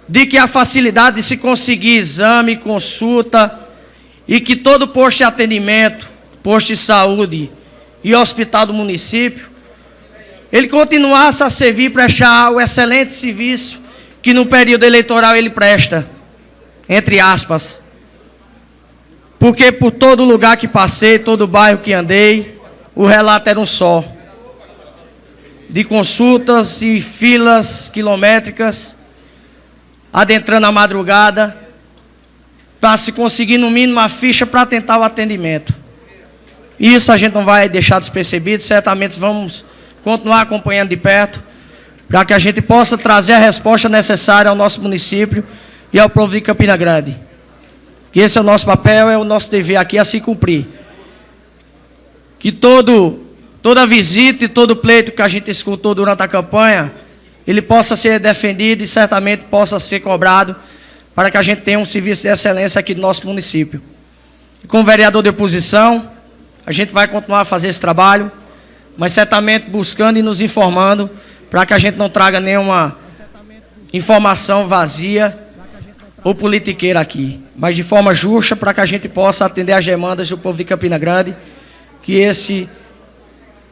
de que a facilidade de se conseguir exame, consulta, e que todo posto de atendimento, posto de saúde e hospital do município, ele continuasse a servir, prestar o excelente serviço que no período eleitoral ele presta, entre aspas. Porque por todo lugar que passei, todo bairro que andei, o relato era um só. De consultas e filas quilométricas, adentrando a madrugada, para se conseguir no mínimo a ficha para tentar o atendimento. Isso a gente não vai deixar despercebido, certamente vamos continuar acompanhando de perto, para que a gente possa trazer a resposta necessária ao nosso município e ao povo de Campina Grande. Que esse é o nosso papel, é o nosso dever aqui a se cumprir. Que toda visita e todo pleito que a gente escutou durante a campanha, ele possa ser defendido e certamente possa ser cobrado para que a gente tenha um serviço de excelência aqui do nosso município. E como vereador de oposição, a gente vai continuar a fazer esse trabalho, mas certamente buscando e nos informando para que a gente não traga nenhuma informação vazia ou politiqueira aqui, mas de forma justa para que a gente possa atender às demandas do povo de Campina Grande, que esse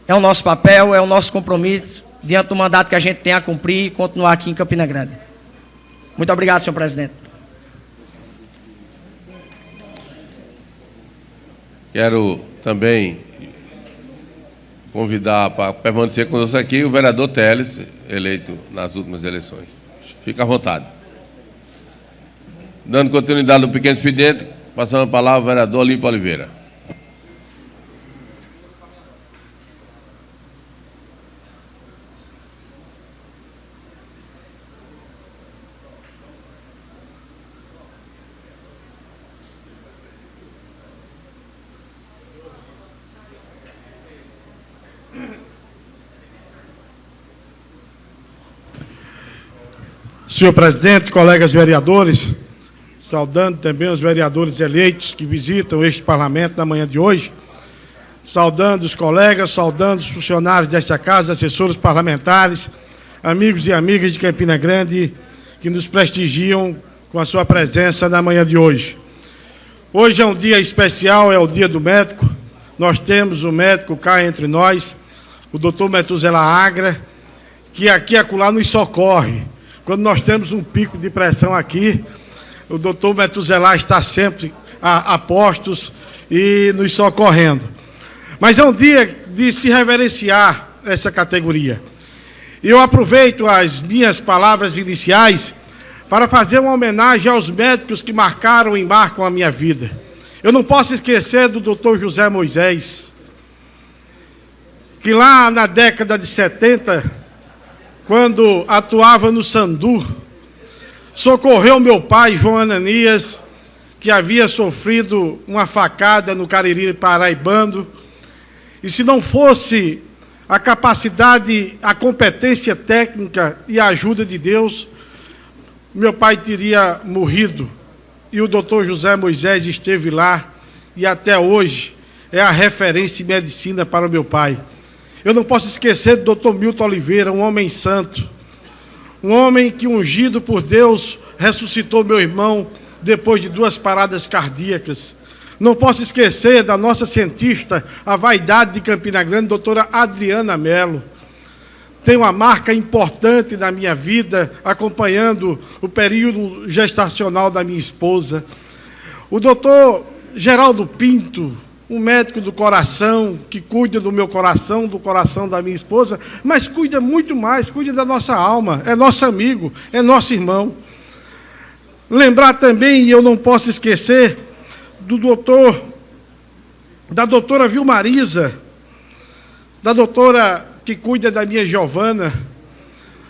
é o nosso papel, é o nosso compromisso diante do mandato que a gente tem a cumprir e continuar aqui em Campina Grande. Muito obrigado, senhor presidente. Quero também convidar para permanecer conosco aqui o vereador Teles, eleito nas últimas eleições. Fica à vontade. Dando continuidade ao pequeno expediente, passando a palavra ao vereador Olímpio Oliveira. Senhor presidente, colegas vereadores, saudando também os vereadores eleitos que visitam este parlamento na manhã de hoje, saudando os colegas, saudando os funcionários desta casa, assessores parlamentares, amigos e amigas de Campina Grande que nos prestigiam com a sua presença na manhã de hoje. Hoje é um dia especial, é o dia do médico. Nós temos um médico cá entre nós, o doutor Metuzela Agra, que aqui e acolá nos socorre. Quando nós temos um pico de pressão aqui, o doutor Metuzela está sempre a postos e nos socorrendo. Mas é um dia de se reverenciar essa categoria. E eu aproveito as minhas palavras iniciais para fazer uma homenagem aos médicos que marcaram e marcam a minha vida. Eu não posso esquecer do doutor José Moisés, que lá na década de 70, quando atuava no Sandu, socorreu meu pai, João Ananias, que havia sofrido uma facada no Cariri paraibano, e se não fosse a capacidade, a competência técnica e a ajuda de Deus, meu pai teria morrido. E o doutor José Moisés esteve lá, e até hoje é a referência em medicina para o meu pai. Eu não posso esquecer do doutor Milton Oliveira, um homem santo, um homem que, ungido por Deus, ressuscitou meu irmão depois de 2 paradas cardíacas. Não posso esquecer da nossa cientista, a vaidade de Campina Grande, doutora Adriana Mello. Tem uma marca importante na minha vida, acompanhando o período gestacional da minha esposa. O doutor Geraldo Pinto, um médico do coração, que cuida do meu coração, do coração da minha esposa, mas cuida muito mais, cuida da nossa alma, é nosso amigo, é nosso irmão. Lembrar também, e eu não posso esquecer, da doutora Vilmarisa, da doutora que cuida da minha Giovana,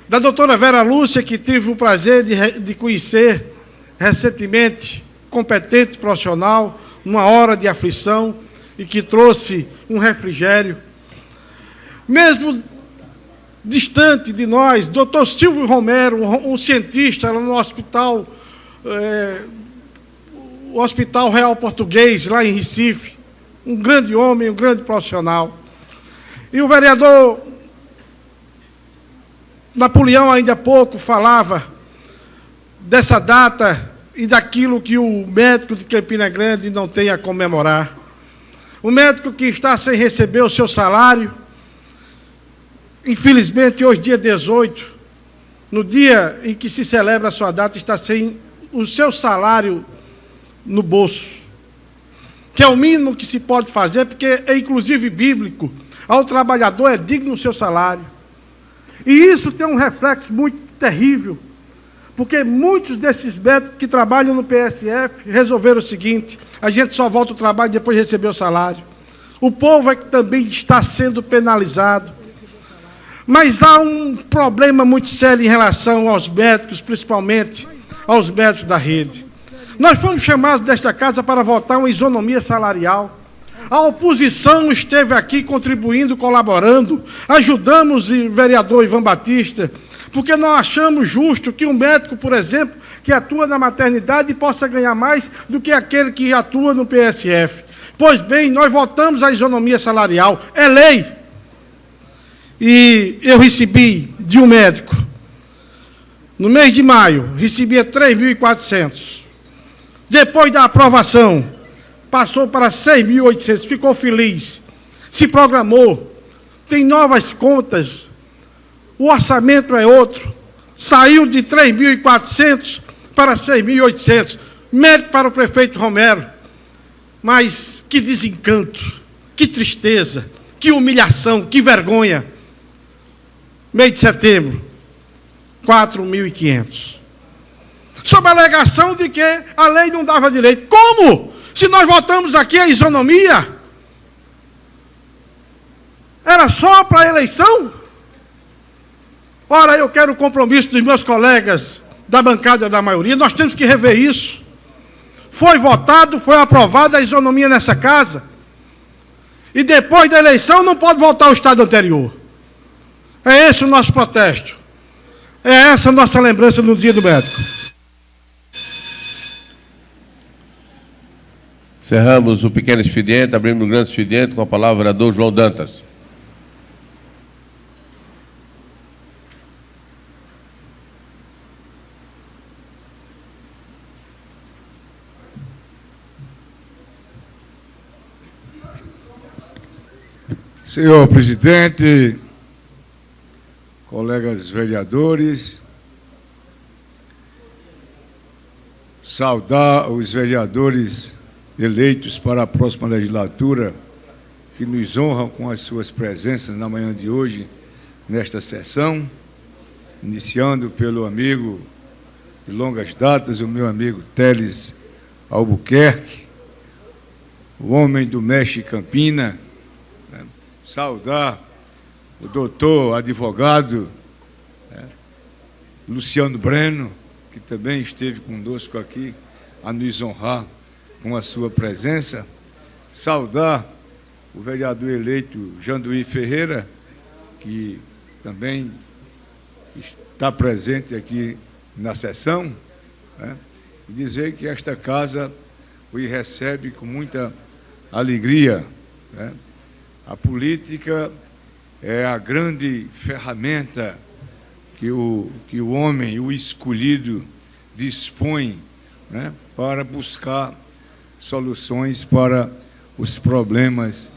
da doutora Vera Lúcia, que tive o prazer de conhecer recentemente, competente profissional, numa hora de aflição, e que trouxe um refrigério. Mesmo distante de nós, doutor Silvio Romero, um cientista lá no hospital, o Hospital Real Português, lá em Recife, um grande homem, um grande profissional. E o vereador Napoleão, ainda há pouco, falava dessa data e daquilo que o médico de Campina Grande não tem a comemorar. O médico que está sem receber o seu salário, infelizmente, hoje, dia 18, no dia em que se celebra a sua data, está sem o seu salário no bolso, que é o mínimo que se pode fazer, porque é inclusive bíblico, ao trabalhador é digno o seu salário. E isso tem um reflexo muito terrível, porque muitos desses médicos que trabalham no PSF resolveram o seguinte: a gente só volta ao trabalho depois de receber o salário. O povo é que também está sendo penalizado. Mas há um problema muito sério em relação aos médicos, principalmente aos médicos da rede. Nós fomos chamados desta casa para votar uma isonomia salarial. A oposição esteve aqui contribuindo, colaborando, ajudamos o vereador Ivan Batista, porque nós achamos justo que um médico, por exemplo, que atua na maternidade possa ganhar mais do que aquele que atua no PSF. Pois bem, nós votamos a isonomia salarial, é lei. E eu recebi de um médico, no mês de maio, recebia 3.400. Depois da aprovação, passou para 6.800, ficou feliz, se programou, tem novas contas, o orçamento é outro, saiu de 3.400 para 6.800, mérito para o prefeito Romero. Mas que desencanto, que tristeza, que humilhação, que vergonha. Mês de setembro, 4.500. Sob a alegação de que a lei não dava direito. Como? Se nós votamos aqui a isonomia, era só para a eleição? Ora, eu quero o compromisso dos meus colegas da bancada da maioria, nós temos que rever isso. Foi votado, foi aprovada a isonomia nessa casa, e depois da eleição não pode voltar ao estado anterior. É esse o nosso protesto. É essa a nossa lembrança no dia do médico. Encerramos o pequeno expediente, abrimos o grande expediente com a palavra o vereador João Dantas. Senhor presidente, colegas vereadores, saudar os vereadores eleitos para a próxima legislatura, que nos honram com as suas presenças na manhã de hoje, nesta sessão, iniciando pelo amigo de longas datas, o meu amigo Teles Albuquerque, o homem do Mestre Campina, né? Saudar o doutor, advogado, Luciano Breno, que também esteve conosco aqui, a nos honrar com a sua presença. Saudar o vereador eleito Janduí Ferreira, que também está presente aqui na sessão, né? E dizer que esta casa o recebe com muita alegria, né? A política é a grande ferramenta que o homem, o escolhido, dispõe, né, para buscar soluções para os problemas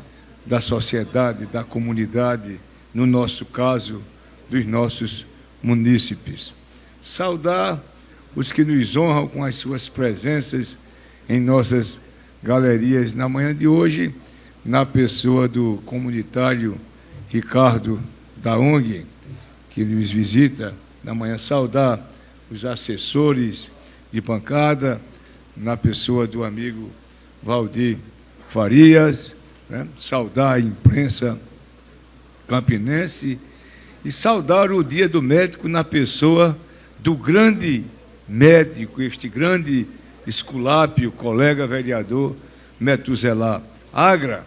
da sociedade, da comunidade, no nosso caso, dos nossos munícipes. Saudar os que nos honram com as suas presenças em nossas galerias na manhã de hoje, na pessoa do comunitário Ricardo da ONG, que nos visita na manhã. Saudar os assessores de bancada, na pessoa do amigo Valdir Farias, né? Saudar a imprensa campinense e saudar o Dia do Médico na pessoa do grande médico, este grande esculápio, colega vereador Metuzelá Agra,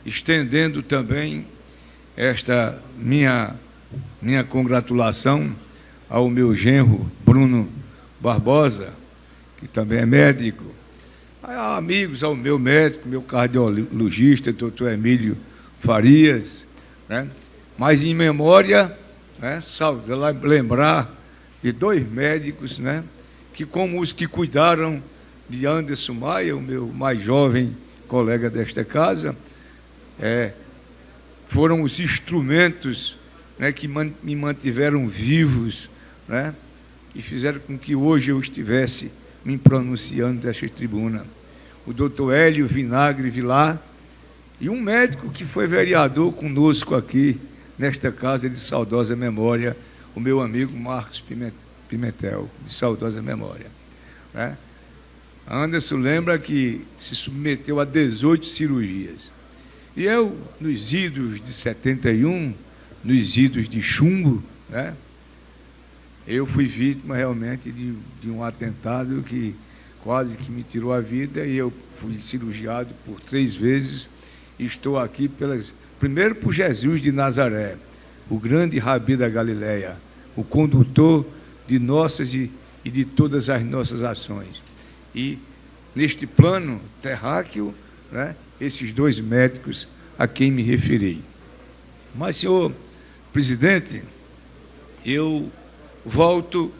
estendendo também esta minha congratulação ao meu genro Bruno Barbosa, que também é médico, amigos ao meu médico, meu cardiologista, doutor Emílio Farias, né? Mas em memória, né, lembrar de 2 médicos, né, que, como os que cuidaram de Anderson Maia, o meu mais jovem colega desta casa, foram os instrumentos, né, que me mantiveram vivos, né, e fizeram com que hoje eu estivesse me pronunciando desta tribuna. O doutor Hélio Vinagre Vilar, e um médico que foi vereador conosco aqui, nesta casa de saudosa memória, o meu amigo Marcos Pimentel, de saudosa memória, né? Anderson lembra que se submeteu a 18 cirurgias. E eu, nos idos de 71, nos idos de chumbo, né, eu fui vítima realmente de um atentado que quase que me tirou a vida, e eu fui cirurgiado por 3 vezes, e estou aqui primeiro por Jesus de Nazaré, o grande Rabi da Galileia, o condutor de nossas e de todas as nossas ações. E neste plano terráqueo, né, esses 2 médicos a quem me referi. Mas, senhor presidente, eu volto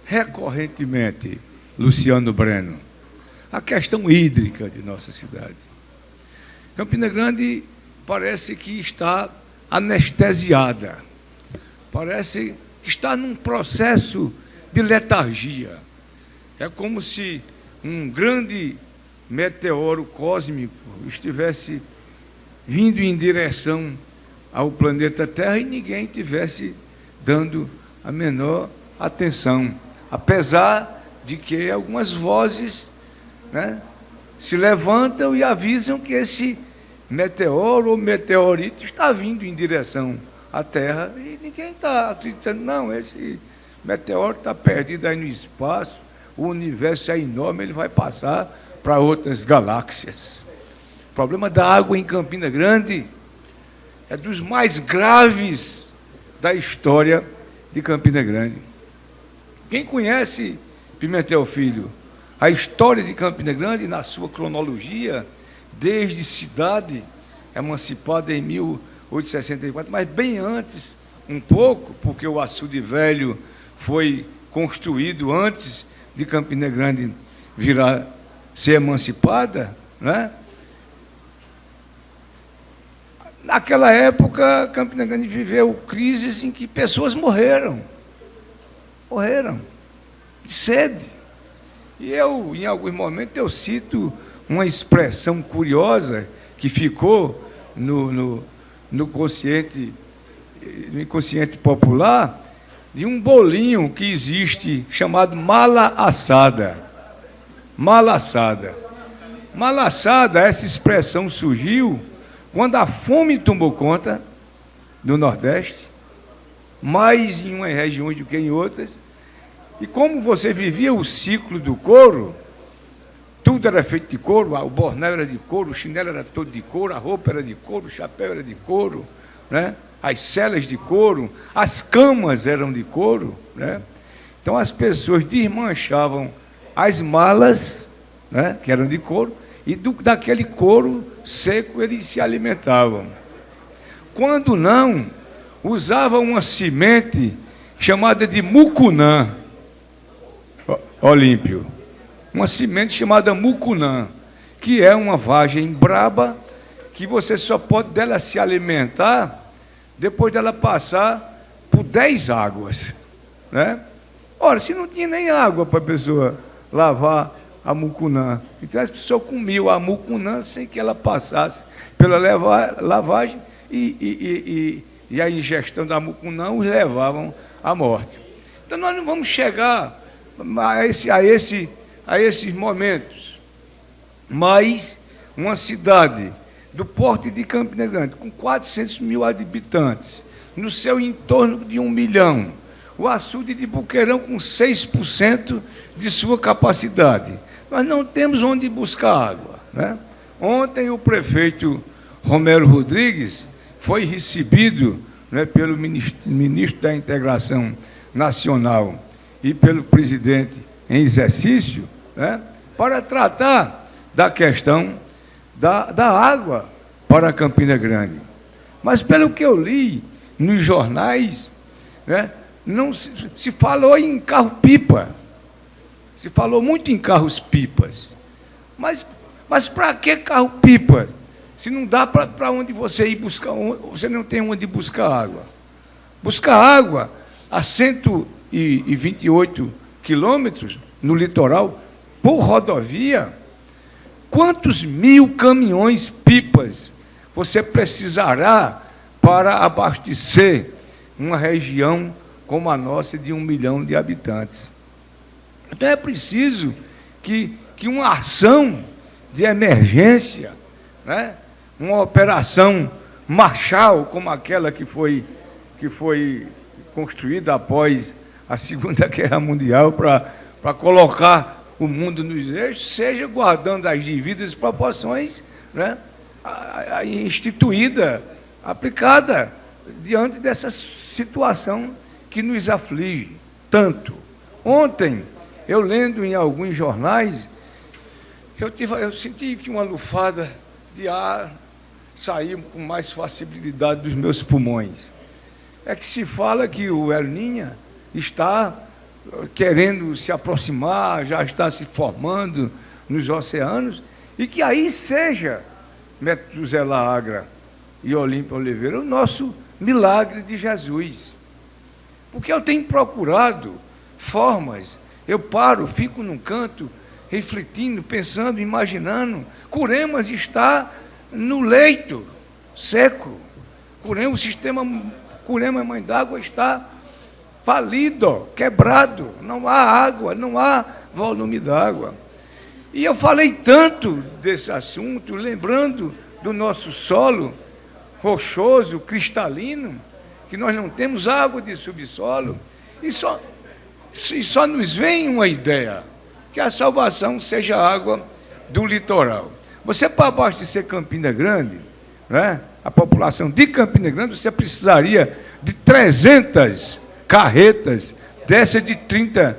recorrentemente, Luciano Breno, à questão hídrica de nossa cidade. Campina Grande parece que está anestesiada, parece que está num processo de letargia. É como se um grande meteoro cósmico estivesse vindo em direção ao planeta Terra e ninguém estivesse dando a menor atenção, apesar de que algumas vozes, né, se levantam e avisam que esse meteoro ou meteorito está vindo em direção à Terra e ninguém está acreditando. Não, esse meteoro está perdido aí no espaço, o universo é enorme, ele vai passar para outras galáxias. O problema da água em Campina Grande é dos mais graves da história de Campina Grande. Quem conhece, Pimentel Filho, a história de Campina Grande na sua cronologia, desde cidade emancipada em 1864, mas bem antes, um pouco, porque o açude velho foi construído antes de Campina Grande ser emancipada, né? Naquela época, Campina Grande viveu crises em que pessoas morreram de sede. E eu, em alguns momentos, eu cito uma expressão curiosa que ficou no inconsciente popular, de um bolinho que existe chamado mala assada. Mala assada. Mala assada, essa expressão surgiu quando a fome tomou conta do Nordeste, mais em umas regiões do que em outras, e como você vivia o ciclo do couro, tudo era feito de couro, o bornel era de couro, o chinelo era todo de couro, a roupa era de couro, o chapéu era de couro, né? As celas de couro, as camas eram de couro, né? Então as pessoas desmanchavam as malas, né, que eram de couro, e daquele couro seco eles se alimentavam. Quando não, usavam uma semente chamada de mucunã, Olímpio, uma semente chamada mucunã, que é uma vagem braba, que você só pode dela se alimentar depois dela passar por 10 águas, né? Ora, se não tinha nem água para a pessoa lavar a mucunã, então as pessoas comiam a mucunã sem que ela passasse pela lavagem e a ingestão da mucunã os levavam à morte. Então nós não vamos chegar a esses momentos, mas uma cidade do porte de Campina Grande, com 400 mil habitantes, no seu entorno de 1 milhão, o açude de Buqueirão com 6% de sua capacidade, nós não temos onde buscar água, né? Ontem o prefeito Romero Rodrigues foi recebido, né, pelo ministro da Integração Nacional e pelo presidente em exercício, né, para tratar da questão da água para Campina Grande. Mas pelo que eu li nos jornais, né? Não se falou em carro-pipa, se falou muito em carros-pipas, mas para que carro-pipa? Se não dá para onde você ir buscar, você não tem onde buscar água. Buscar água a 128 quilômetros no litoral, por rodovia, quantos mil caminhões-pipas você precisará para abastecer uma região como a nossa de 1 milhão de habitantes? Então é preciso que uma ação de emergência, né, uma operação Marshall, como aquela que foi construída após a Segunda Guerra Mundial para colocar o mundo nos eixos, seja guardando as devidas proporções, né, instituída, aplicada diante dessa situação que nos aflige tanto. Ontem, eu lendo em alguns jornais, eu senti que uma lufada de ar saiu com mais facilidade dos meus pulmões. É que se fala que o El Niño está querendo se aproximar, já está se formando nos oceanos, e que aí seja, Metuzela Agra e Olímpio Oliveira, o nosso milagre de Jesus. Porque eu tenho procurado formas, eu paro, fico num canto, refletindo, pensando, imaginando. Curemas está no leito seco. O sistema Curema Mãe d'Água está falido, quebrado. Não há água, não há volume d'água. E eu falei tanto desse assunto, lembrando do nosso solo rochoso, cristalino, que nós não temos água de subsolo, e só nos vem uma ideia, que a salvação seja a água do litoral. Você, para abastecer Campina Grande, né, a população de Campina Grande, você precisaria de 300 carretas, dessas de 30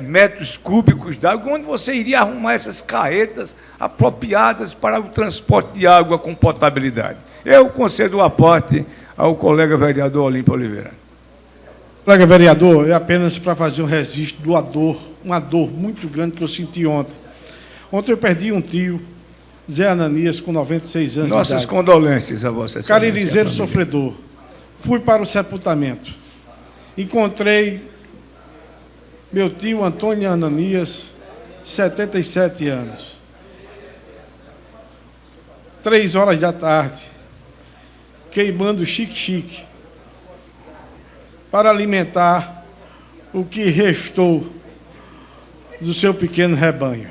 metros cúbicos d'água. Onde você iria arrumar essas carretas apropriadas para o transporte de água com potabilidade? Eu concedo o aporte ao colega vereador Olímpio Oliveira. Colega vereador, é apenas para fazer um registro uma dor muito grande que eu senti ontem. Ontem eu perdi um tio, Zé Ananias, com 96 anos de idade. Nossas condolências a Vossa Excelência. Caririzeiro sofredor. Fui para o sepultamento. Encontrei meu tio Antônio Ananias, 77 anos. 3 horas da tarde, queimando chique-chique, para alimentar o que restou do seu pequeno rebanho.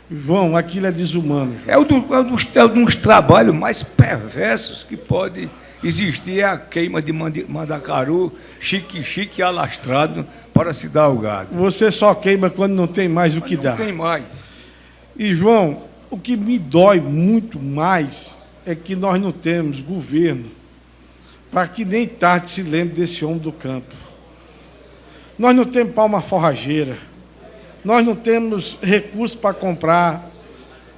João, aquilo é desumano. É um dos trabalhos mais perversos que pode existir, é a queima de mandacaru, chique-chique alastrado para se dar ao gado. Você só queima quando não tem mais o que dar. Não tem mais. E, João, o que me dói muito mais é que nós não temos governo para que nem tarde se lembre desse homem do campo. Nós não temos palma forrageira, nós não temos recursos para comprar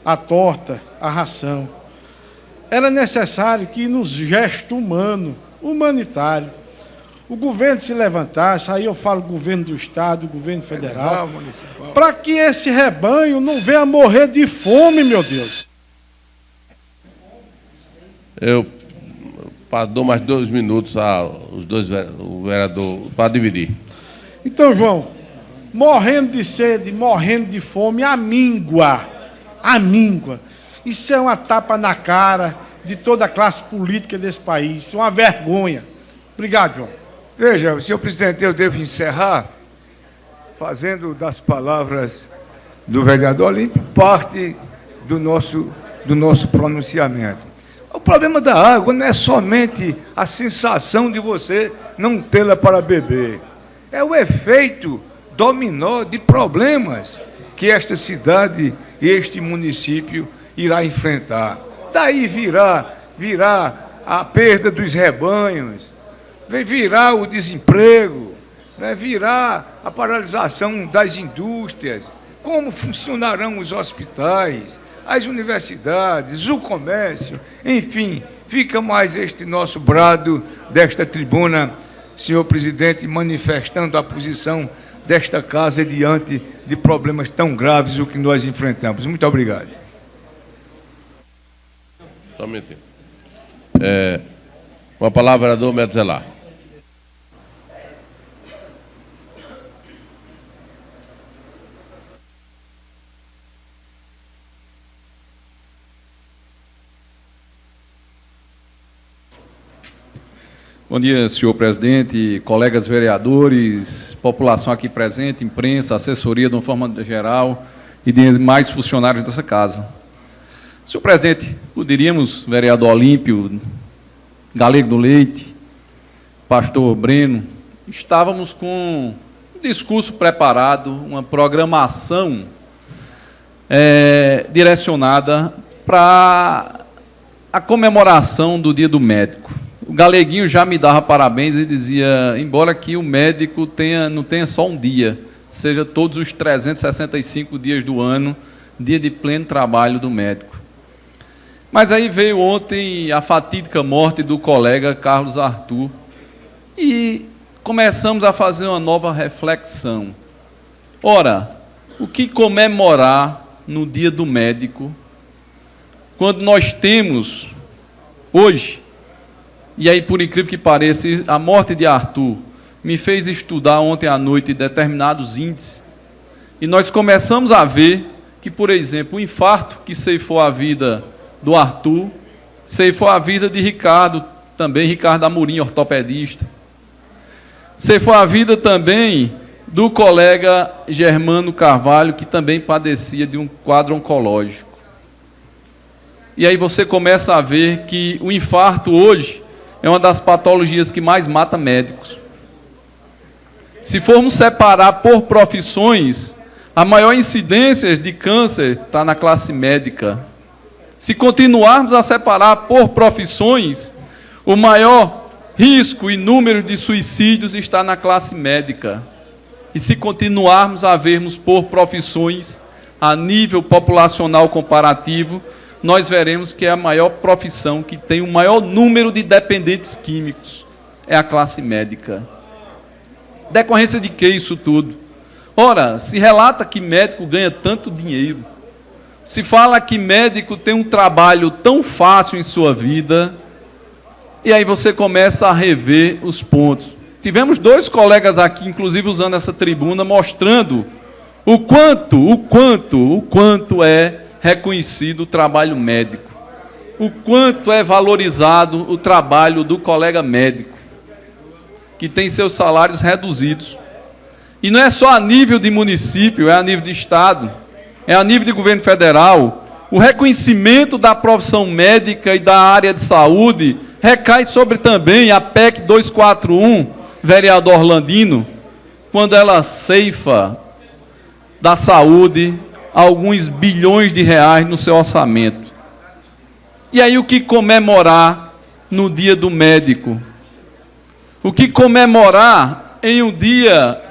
a torta, a ração. Era necessário que, nos gesto humano, humanitário, o governo se levantasse, aí eu falo governo do Estado, governo federal, para que esse rebanho não venha morrer de fome, meu Deus. Eu dou mais 2 minutos o vereador para dividir. Então, João, morrendo de sede, morrendo de fome, a míngua. Isso é uma tapa na cara de toda a classe política desse país, uma vergonha. Obrigado, João. Veja, senhor presidente, eu devo encerrar fazendo das palavras do vereador Olímpio parte do nosso pronunciamento. O problema da água não é somente a sensação de você não tê-la para beber. É o efeito dominó de problemas que esta cidade e este município irá enfrentar. Daí virá a perda dos rebanhos, virá o desemprego, né, virá a paralisação das indústrias, como funcionarão os hospitais, as universidades, o comércio, enfim, Fica mais este nosso brado desta tribuna, senhor presidente, manifestando a posição desta casa diante de problemas tão graves o que nós enfrentamos. Muito obrigado. Somente. Com a palavra, vereador Metzeler. Bom dia, senhor presidente, colegas vereadores, população aqui presente, imprensa, assessoria de uma forma geral e demais funcionários dessa casa. Senhor presidente, poderíamos, vereador Olímpio, Galego do Leite, pastor Breno, estávamos com um discurso preparado, uma programação direcionada para a comemoração do Dia do Médico. O Galeguinho já me dava parabéns e dizia, embora que o médico não tenha só um dia, seja todos os 365 dias do ano, dia de pleno trabalho do médico. Mas aí veio ontem a fatídica morte do colega Carlos Arthur e começamos a fazer uma nova reflexão. Ora, o que comemorar no Dia do Médico, quando nós temos hoje, e aí, por incrível que pareça, a morte de Arthur me fez estudar ontem à noite determinados índices, e nós começamos a ver que, por exemplo, o infarto que ceifou a vida do Arthur, ceifou a vida de Ricardo, também Ricardo Amorim, ortopedista, ceifou a vida também do colega Germano Carvalho, que também padecia de um quadro oncológico. E aí você começa a ver que o infarto hoje é uma das patologias que mais mata médicos. Se formos separar por profissões, a maior incidência de câncer está na classe médica. Se continuarmos a separar por profissões, o maior risco e número de suicídios está na classe médica. E se continuarmos a vermos por profissões, a nível populacional comparativo, nós veremos que é a maior profissão que tem o maior número de dependentes químicos, é a classe médica. Decorrência de que isso tudo? Ora, se relata que médico ganha tanto dinheiro, se fala que médico tem um trabalho tão fácil em sua vida, e aí você começa a rever os pontos. Tivemos 2 colegas aqui, inclusive usando essa tribuna, mostrando o quanto é reconhecido o trabalho médico, o quanto é valorizado o trabalho do colega médico, que tem seus salários reduzidos. E não é só a nível de município, é a nível de estado, é a nível de governo federal. O reconhecimento da profissão médica e da área de saúde recai sobre também a PEC 241, vereador Orlandino, quando ela ceifa da saúde alguns bilhões de reais no seu orçamento. E aí o que comemorar no Dia do Médico? O que comemorar em um dia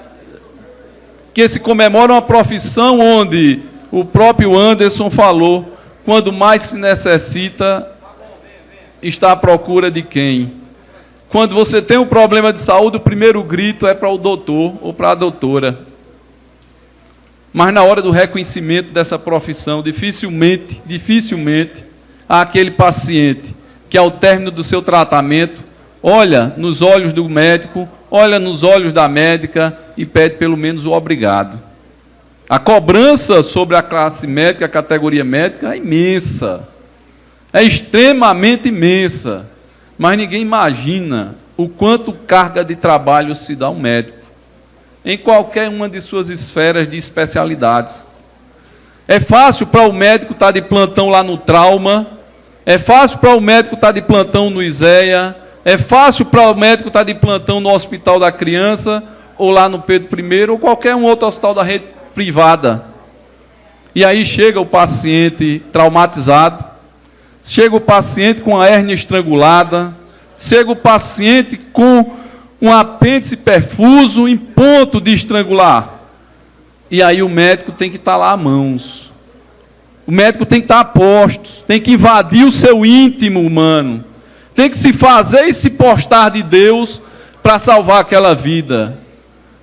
que se comemora uma profissão onde o próprio Anderson falou, quando mais se necessita, está à procura de quem? Quando você tem um problema de saúde, o primeiro grito é para o doutor ou para a doutora. Mas na hora do reconhecimento dessa profissão, dificilmente há aquele paciente que, ao término do seu tratamento, olha nos olhos do médico, olha nos olhos da médica e pede pelo menos o obrigado. A cobrança sobre a classe médica, a categoria médica, é imensa. É extremamente imensa. Mas ninguém imagina o quanto carga de trabalho se dá ao médico, em qualquer uma de suas esferas de especialidades. É fácil para o médico estar de plantão lá no trauma, é fácil para o médico estar de plantão no ISEA, é fácil para o médico estar de plantão no Hospital da Criança, ou lá no Pedro I, ou qualquer um outro hospital da rede privada. E aí chega o paciente traumatizado, chega o paciente com a hérnia estrangulada, chega o paciente com um apêndice perfuso em ponto de estrangular. E aí o médico tem que estar lá a mãos. O médico tem que estar a postos, tem que invadir o seu íntimo humano, tem que se fazer e se postar de Deus para salvar aquela vida.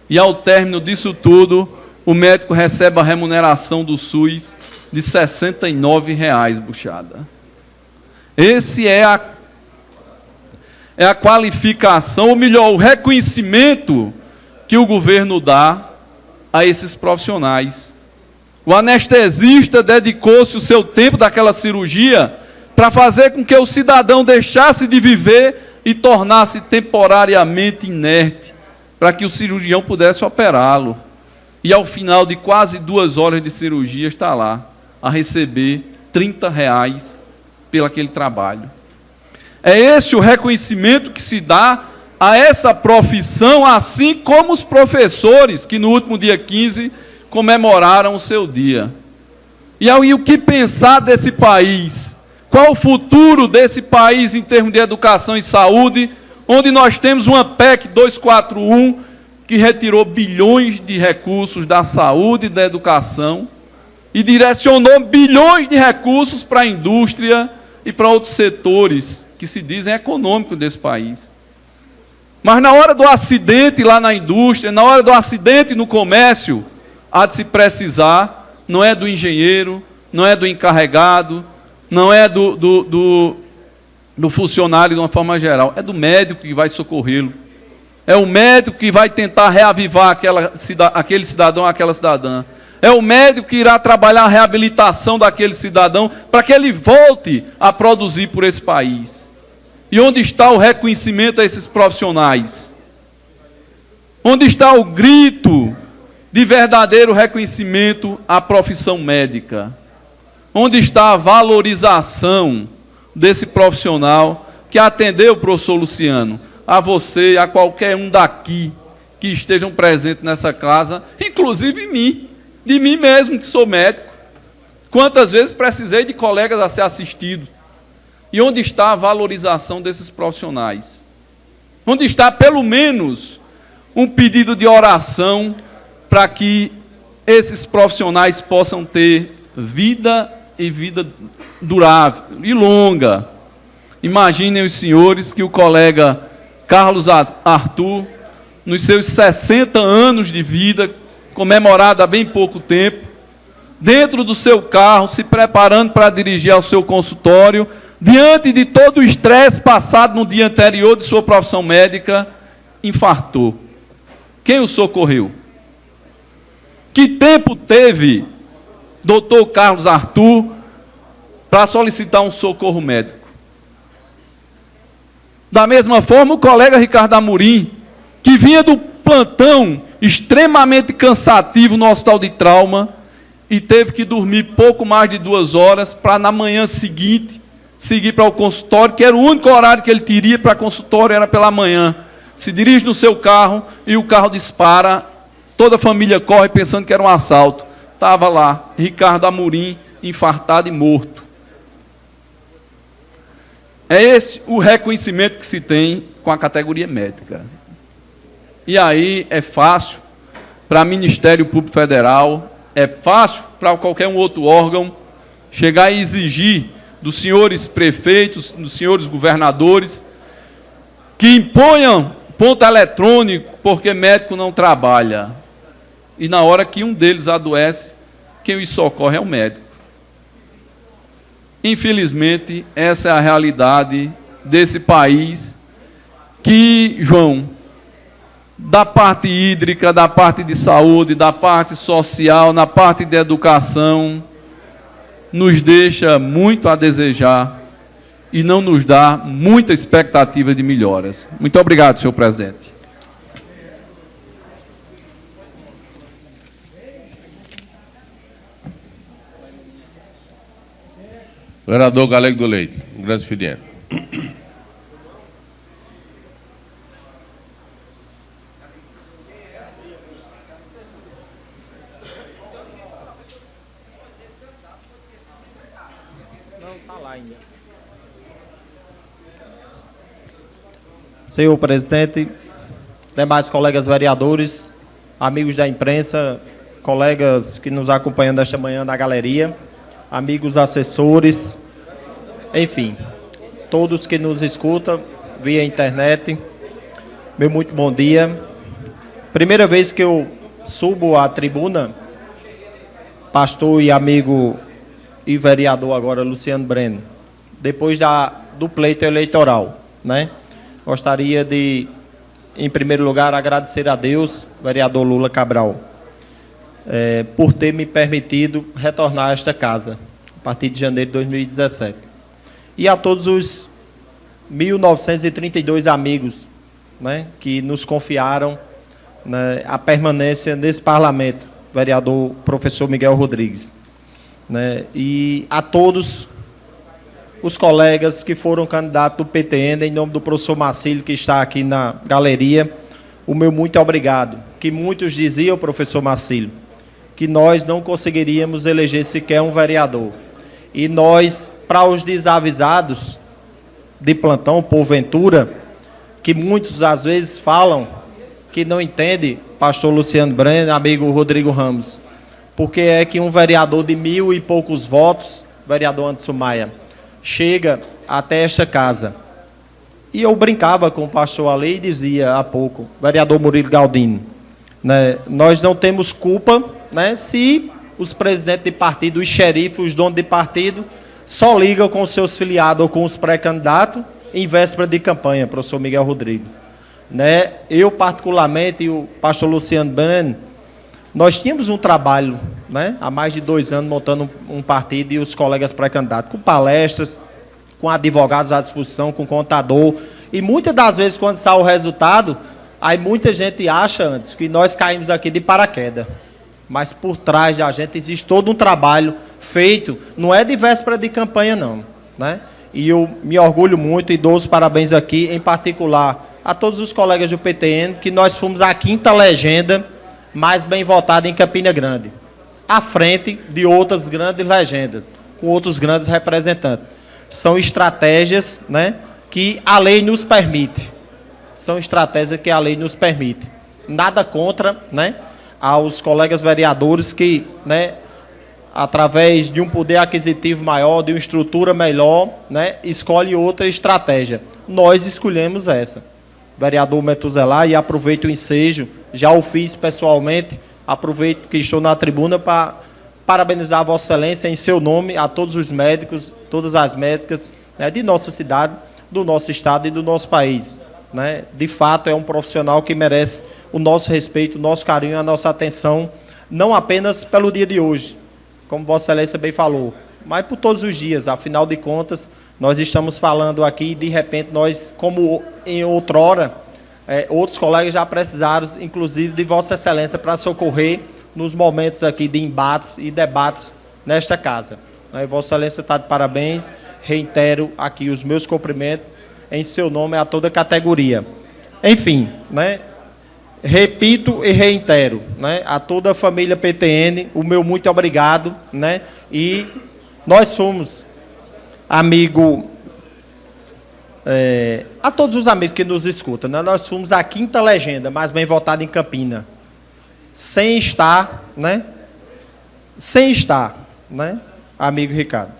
E ao término disso tudo, o médico recebe a remuneração do SUS de R$ 69,00, buchada. Esse é a qualificação, ou melhor, o reconhecimento que o governo dá a esses profissionais. O anestesista dedicou-se o seu tempo daquela cirurgia para fazer com que o cidadão deixasse de viver e tornasse temporariamente inerte, para que o cirurgião pudesse operá-lo. E ao final de quase 2 horas de cirurgia está lá, a receber R$ 30,00 pelo aquele trabalho. É esse o reconhecimento que se dá a essa profissão, assim como os professores que no último dia 15 comemoraram o seu dia. E aí, o que pensar desse país? Qual o futuro desse país em termos de educação e saúde, onde nós temos uma PEC 241 que retirou bilhões de recursos da saúde e da educação e direcionou bilhões de recursos para a indústria e para outros setores que se dizem econômicos desse país. Mas na hora do acidente lá na indústria, na hora do acidente no comércio, há de se precisar, não é do engenheiro, não é do encarregado, não é do funcionário de uma forma geral, é do médico que vai socorrê-lo. É o médico que vai tentar reavivar aquele cidadão, aquela cidadã. É o médico que irá trabalhar a reabilitação daquele cidadão para que ele volte a produzir por esse país. E onde está o reconhecimento a esses profissionais? Onde está o grito de verdadeiro reconhecimento à profissão médica? Onde está a valorização desse profissional que atendeu o professor Luciano, a você e a qualquer um daqui que estejam presentes nessa casa, inclusive mim, de mim mesmo, que sou médico. Quantas vezes precisei de colegas a ser assistido? E onde está a valorização desses profissionais? Onde está, pelo menos, um pedido de oração para que esses profissionais possam ter vida e vida durável e longa? Imaginem os senhores que o colega Carlos Arthur, nos seus 60 anos de vida, comemorado há bem pouco tempo, dentro do seu carro, se preparando para dirigir ao seu consultório, diante de todo o estresse passado no dia anterior de sua profissão médica, infartou. Quem o socorreu? Que tempo teve doutor Carlos Arthur para solicitar um socorro médico? Da mesma forma, o colega Ricardo Amorim, que vinha do plantão extremamente cansativo no hospital de trauma e teve que dormir pouco mais de 2 horas para na manhã seguinte seguir para o consultório, que era o único horário que ele teria para consultório, era pela manhã. Se dirige no seu carro e o carro dispara, toda a família corre pensando que era um assalto. Estava lá, Ricardo Amorim, infartado e morto. É esse o reconhecimento que se tem com a categoria médica. E aí é fácil para o Ministério Público Federal, é fácil para qualquer um outro órgão chegar e exigir dos senhores prefeitos, dos senhores governadores, que imponham ponto eletrônico porque médico não trabalha. E na hora que um deles adoece, quem os socorre é o médico. Infelizmente, essa é a realidade desse país que, João, da parte hídrica, da parte de saúde, da parte social, na parte de educação, nos deixa muito a desejar e não nos dá muita expectativa de melhoras. Muito obrigado, senhor presidente. Vereador Galego do Leite, um grande expediente. Senhor presidente, demais colegas vereadores, amigos da imprensa, colegas que nos acompanham nesta manhã na galeria, amigos assessores, enfim, todos que nos escutam via internet, meu muito bom dia. Primeira vez que eu subo à tribuna, pastor e amigo e vereador agora, Luciano Breno, depois do pleito eleitoral, né? Gostaria de, em primeiro lugar, agradecer a Deus, vereador Lula Cabral, por ter me permitido retornar a esta casa, a partir de janeiro de 2017. E a todos os 1.932 amigos, né, que nos confiaram, né, a permanência nesse parlamento, vereador professor Miguel Rodrigues, né, e a todos os colegas que foram candidatos do PTN, em nome do professor Marcílio, que está aqui na galeria, o meu muito obrigado. Que muitos diziam, professor Marcílio, que nós não conseguiríamos eleger sequer um vereador. E nós, para os desavisados de plantão, porventura, que muitos às vezes falam que não entende, pastor Luciano Breno, amigo Rodrigo Ramos, porque é que um vereador de 1.000 e poucos votos, vereador Anderson Maia, chega até esta casa. E eu brincava com o pastor ali e dizia há pouco, vereador Murilo Galdino, né, nós não temos culpa, né, se os presidentes de partido, os xerifes, os donos de partido, só ligam com os seus filiados ou com os pré-candidatos em véspera de campanha, professor Miguel Rodrigues. Né, eu, particularmente, e o pastor Luciano Breno, nós tínhamos um trabalho, né, há mais de 2 anos, montando um partido e os colegas pré-candidatos, com palestras, com advogados à disposição, com contador. E muitas das vezes, quando sai o resultado, aí muita gente acha, antes, que nós caímos aqui de paraquedas. Mas por trás da gente existe todo um trabalho feito, não é de véspera de campanha, não, né? E eu me orgulho muito e dou os parabéns aqui, em particular, a todos os colegas do PTN, que nós fomos a 5ª legenda mais bem votada em Campina Grande, à frente de outras grandes legendas, com outros grandes representantes. São estratégias, né, que a lei nos permite. São estratégias que a lei nos permite. Nada contra, né, aos colegas vereadores que, né, através de um poder aquisitivo maior, de uma estrutura melhor, né, escolhe outra estratégia. Nós escolhemos essa. Vereador Metuzelá, e aproveito o ensejo, já o fiz pessoalmente, aproveito que estou na tribuna para parabenizar a Vossa Excelência em seu nome, a todos os médicos, todas as médicas, né, de nossa cidade, do nosso estado e do nosso país. Né? De fato, é um profissional que merece o nosso respeito, o nosso carinho, a nossa atenção, não apenas pelo dia de hoje, como Vossa Excelência bem falou, mas por todos os dias. Afinal de contas, nós estamos falando aqui e, de repente, nós, como em outrora, outros colegas já precisaram, inclusive, de Vossa Excelência para socorrer nos momentos aqui de embates e debates nesta casa. Vossa Excelência está de parabéns, reitero aqui os meus cumprimentos em seu nome a toda a categoria. Enfim, né, repito e reitero, né, a toda a família PTN, o meu muito obrigado, né, e nós fomos, amigo, a todos os amigos que nos escutam, né, nós fomos a 5ª legenda mais bem votada em Campina, sem estar, né, amigo Ricardo,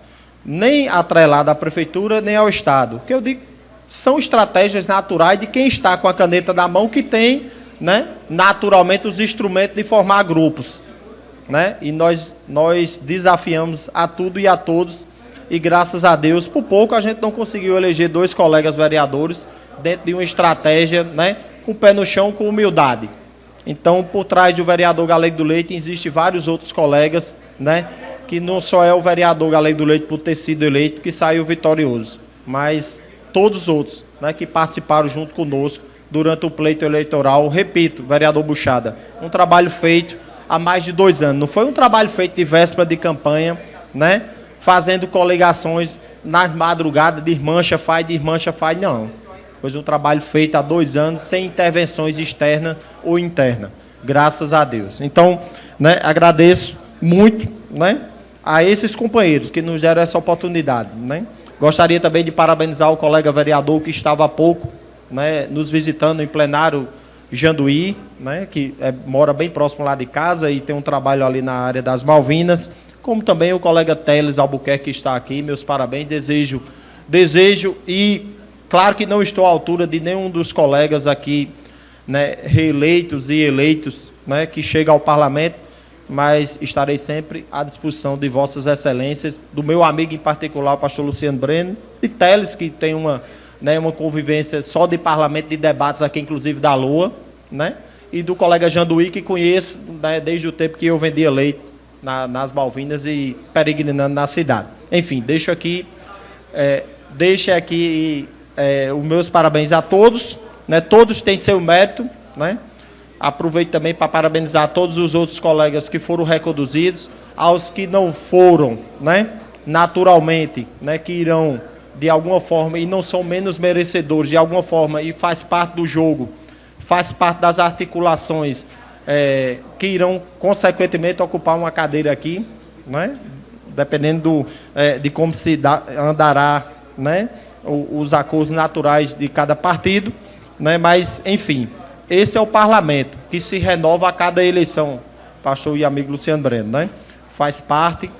nem atrelado à prefeitura, nem ao Estado. O que eu digo são estratégias naturais de quem está com a caneta na mão, que tem, né, naturalmente os instrumentos de formar grupos. Né? E nós desafiamos a tudo e a todos, e graças a Deus, por pouco a gente não conseguiu eleger 2 colegas vereadores dentro de uma estratégia, né, com o pé no chão, com humildade. Então, por trás do vereador Galego do Leite, existem vários outros colegas, né, que não só é o vereador Galego do Leite por ter sido eleito que saiu vitorioso, mas todos os outros, né, que participaram junto conosco durante o pleito eleitoral. Repito, vereador Buchada, um trabalho feito há mais de 2 anos. Não foi um trabalho feito de véspera de campanha, né, fazendo coligações nas madrugadas de irmãcha faz, não. Foi um trabalho feito há 2 anos, sem intervenções externas ou internas, graças a Deus. Então, né, agradeço muito, né, a esses companheiros que nos deram essa oportunidade. Né. Gostaria também de parabenizar o colega vereador que estava há pouco, né, nos visitando em plenário, Janduí, né, que mora bem próximo lá de casa e tem um trabalho ali na área das Malvinas, como também o colega Teles Albuquerque, que está aqui. Meus parabéns, desejo desejo e, claro que não estou à altura de nenhum dos colegas aqui, né, reeleitos e eleitos, né, que chega ao parlamento, mas estarei sempre à disposição de vossas excelências, do meu amigo em particular, o pastor Luciano Breno, e Teles, que tem uma convivência só de parlamento, de debates aqui, inclusive da LOA, né, e do colega Janduí, que conheço, né, desde o tempo que eu vendia leite nas Malvinas e peregrinando na cidade. Enfim, deixo aqui os meus parabéns a todos, né, todos têm seu mérito, né. Aproveito também para parabenizar todos os outros colegas que foram reconduzidos, aos que não foram, né, naturalmente, né, que irão de alguma forma e não são menos merecedores de alguma forma e faz parte do jogo, faz parte das articulações que irão consequentemente ocupar uma cadeira aqui, né, dependendo de como se andará, né, os acordos naturais de cada partido, né, mas enfim. Esse é o parlamento, que se renova a cada eleição, pastor e amigo Luciano Breno, né? Faz parte,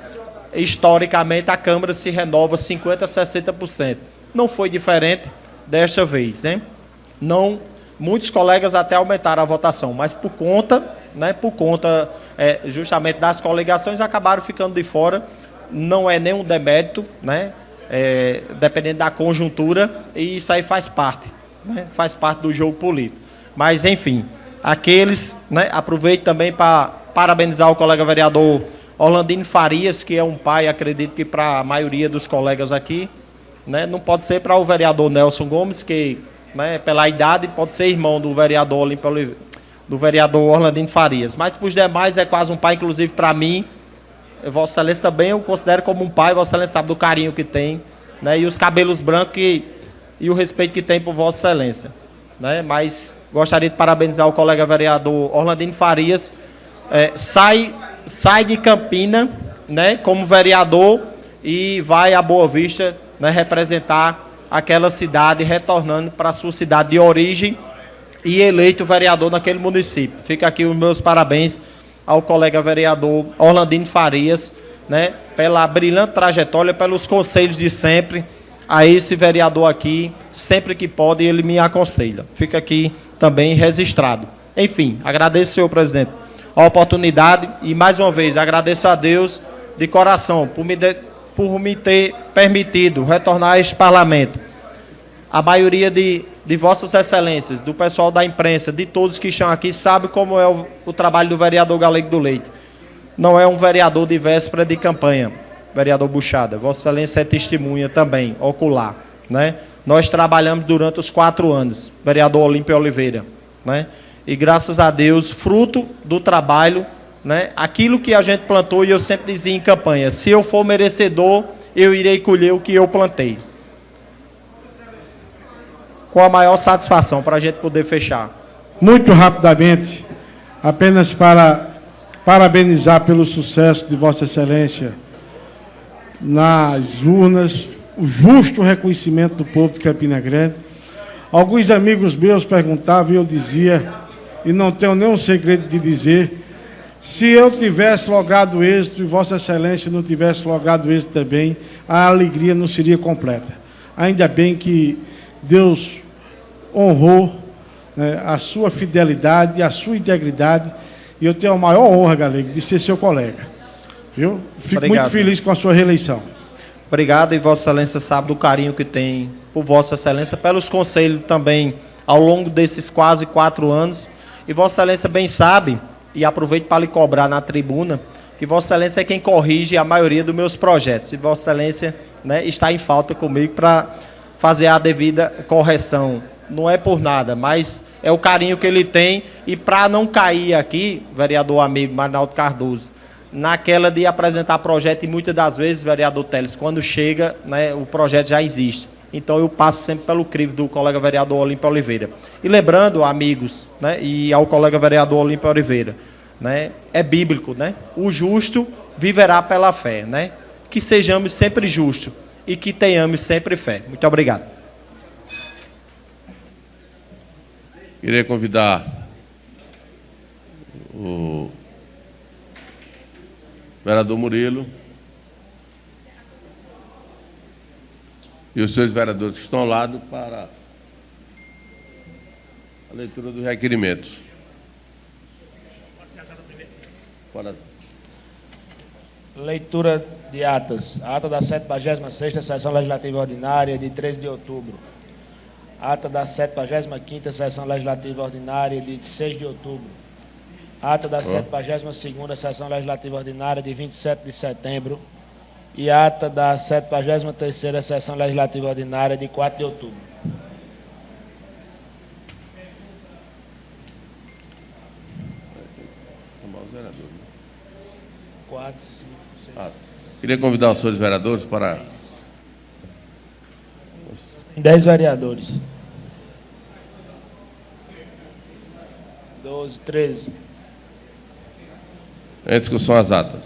historicamente, a Câmara se renova 50% a 60%. Não foi diferente desta vez, né? Não, muitos colegas até aumentaram a votação, mas por conta justamente das coligações, acabaram ficando de fora. Não é nenhum demérito, né? Dependendo da conjuntura, e isso aí faz parte, né? Faz parte do jogo político. Mas, enfim, aqueles, né, aproveito também para parabenizar o colega vereador Orlandino Farias, que é um pai, acredito que para a maioria dos colegas aqui, né, não pode ser para o vereador Nelson Gomes, que, né, pela idade, pode ser irmão do vereador Orlandino Farias. Mas, para os demais, é quase um pai, inclusive para mim. Vossa Excelência também eu considero como um pai, Vossa Excelência sabe do carinho que tem, né, e os cabelos brancos e o respeito que tem por Vossa Excelência. Né, mas gostaria de parabenizar o colega vereador Orlandino Farias, sai de Campina, né, como vereador e vai a Boa Vista, né, representar aquela cidade, retornando para a sua cidade de origem e eleito vereador naquele município. Fica aqui os meus parabéns ao colega vereador Orlandino Farias, né, pela brilhante trajetória, pelos conselhos de sempre, a esse vereador aqui, sempre que pode, ele me aconselha. Fica aqui também registrado. Enfim, agradeço, senhor presidente, a oportunidade e, mais uma vez, agradeço a Deus de coração por me ter permitido retornar a este parlamento. A maioria de vossas excelências, do pessoal da imprensa, de todos que estão aqui, sabe como é o trabalho do vereador Galego do Leite. Não é um vereador de véspera de campanha, vereador Buchada. Vossa Excelência é testemunha também, ocular, né? Nós trabalhamos durante os 4 anos, vereador Olímpio Oliveira, né? E graças a Deus, fruto do trabalho, né? Aquilo que a gente plantou, e eu sempre dizia em campanha, se eu for merecedor, eu irei colher o que eu plantei. Com a maior satisfação, para a gente poder fechar. Muito rapidamente, apenas para parabenizar pelo sucesso de Vossa Excelência nas urnas, o justo reconhecimento do povo de Campina Grande. Alguns amigos meus perguntavam e eu dizia, e não tenho nenhum segredo de dizer, se eu tivesse logrado êxito e Vossa Excelência não tivesse logrado êxito também, a alegria não seria completa. Ainda bem que Deus honrou, né, a sua fidelidade e a sua integridade, e eu tenho a maior honra, Galego, de ser seu colega. Viu? Fico Obrigado. Muito feliz com a sua reeleição. Obrigado, e Vossa Excelência sabe do carinho que tem por Vossa Excelência, pelos conselhos também ao longo desses quase 4 anos. E Vossa Excelência bem sabe, e aproveito para lhe cobrar na tribuna, que Vossa Excelência é quem corrige a maioria dos meus projetos. E Vossa Excelência, né, está em falta comigo para fazer a devida correção. Não é por nada, mas é o carinho que ele tem. E para não cair aqui, vereador amigo Marinaldo Cardoso, naquela de apresentar projeto, e muitas das vezes, vereador Teles, quando chega, né, o projeto já existe. Então eu passo sempre pelo crivo do colega vereador Olímpio Oliveira. E lembrando, amigos, né, e ao colega vereador Olímpio Oliveira, né, é bíblico, né? O justo viverá pela fé, né? Que sejamos sempre justos e que tenhamos sempre fé. Muito obrigado. Queria convidar o vereador Murilo. e os senhores vereadores que estão ao lado para a leitura dos requerimentos. Leitura de atas. Ata da 76ª Sessão Legislativa Ordinária de 13 de outubro. Ata da 75ª Sessão Legislativa Ordinária de 6 de outubro. Ata da 72ª Sessão Legislativa Ordinária de 27 de setembro. E ata da 73ª Sessão Legislativa Ordinária de 4 de outubro. Quatro, cinco, seis. Queria convidar os senhores vereadores para... 10 vereadores. 12, 13. Em discussão as atas.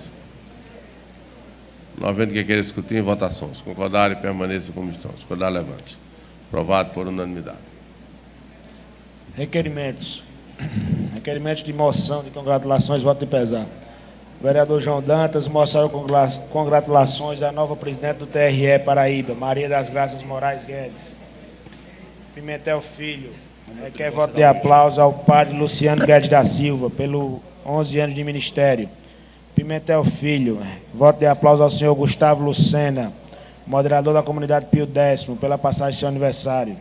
Não havendo que queira discutir em votação. Se concordarem, permaneça como estão. Se concordar, levante. Aprovado por unanimidade. Requerimentos. Requerimentos de moção de congratulações, voto de pesar. O vereador João Dantas mostrou congratulações à nova presidente do TRE Paraíba, Maria das Graças Moraes Guedes. Pimentel Filho requer voto de aplauso ao padre Luciano Guedes da Silva, pelo 11 anos de ministério. Pimentel Filho, voto de aplauso ao senhor Gustavo Lucena, moderador da comunidade Pio X, pela passagem de seu aniversário.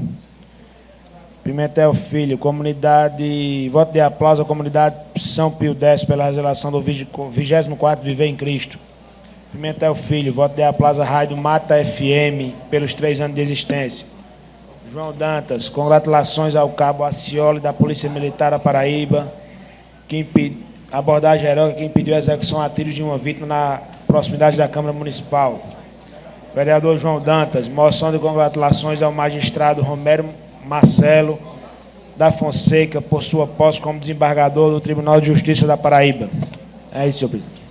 Pimentel Filho, voto de aplauso à comunidade São Pio X pela realização do 24º Viver em Cristo. Pimentel Filho, voto de aplauso à Rádio Mata FM pelos 3 anos de existência. João Dantas, congratulações ao cabo Acioli da Polícia Militar da Paraíba, abordagem heróica que impediu a execução a tiros de uma vítima na proximidade da Câmara Municipal. Vereador João Dantas, moção de congratulações ao magistrado Romero Marcelo da Fonseca por sua posse como desembargador do Tribunal de Justiça da Paraíba. É isso, senhor presidente.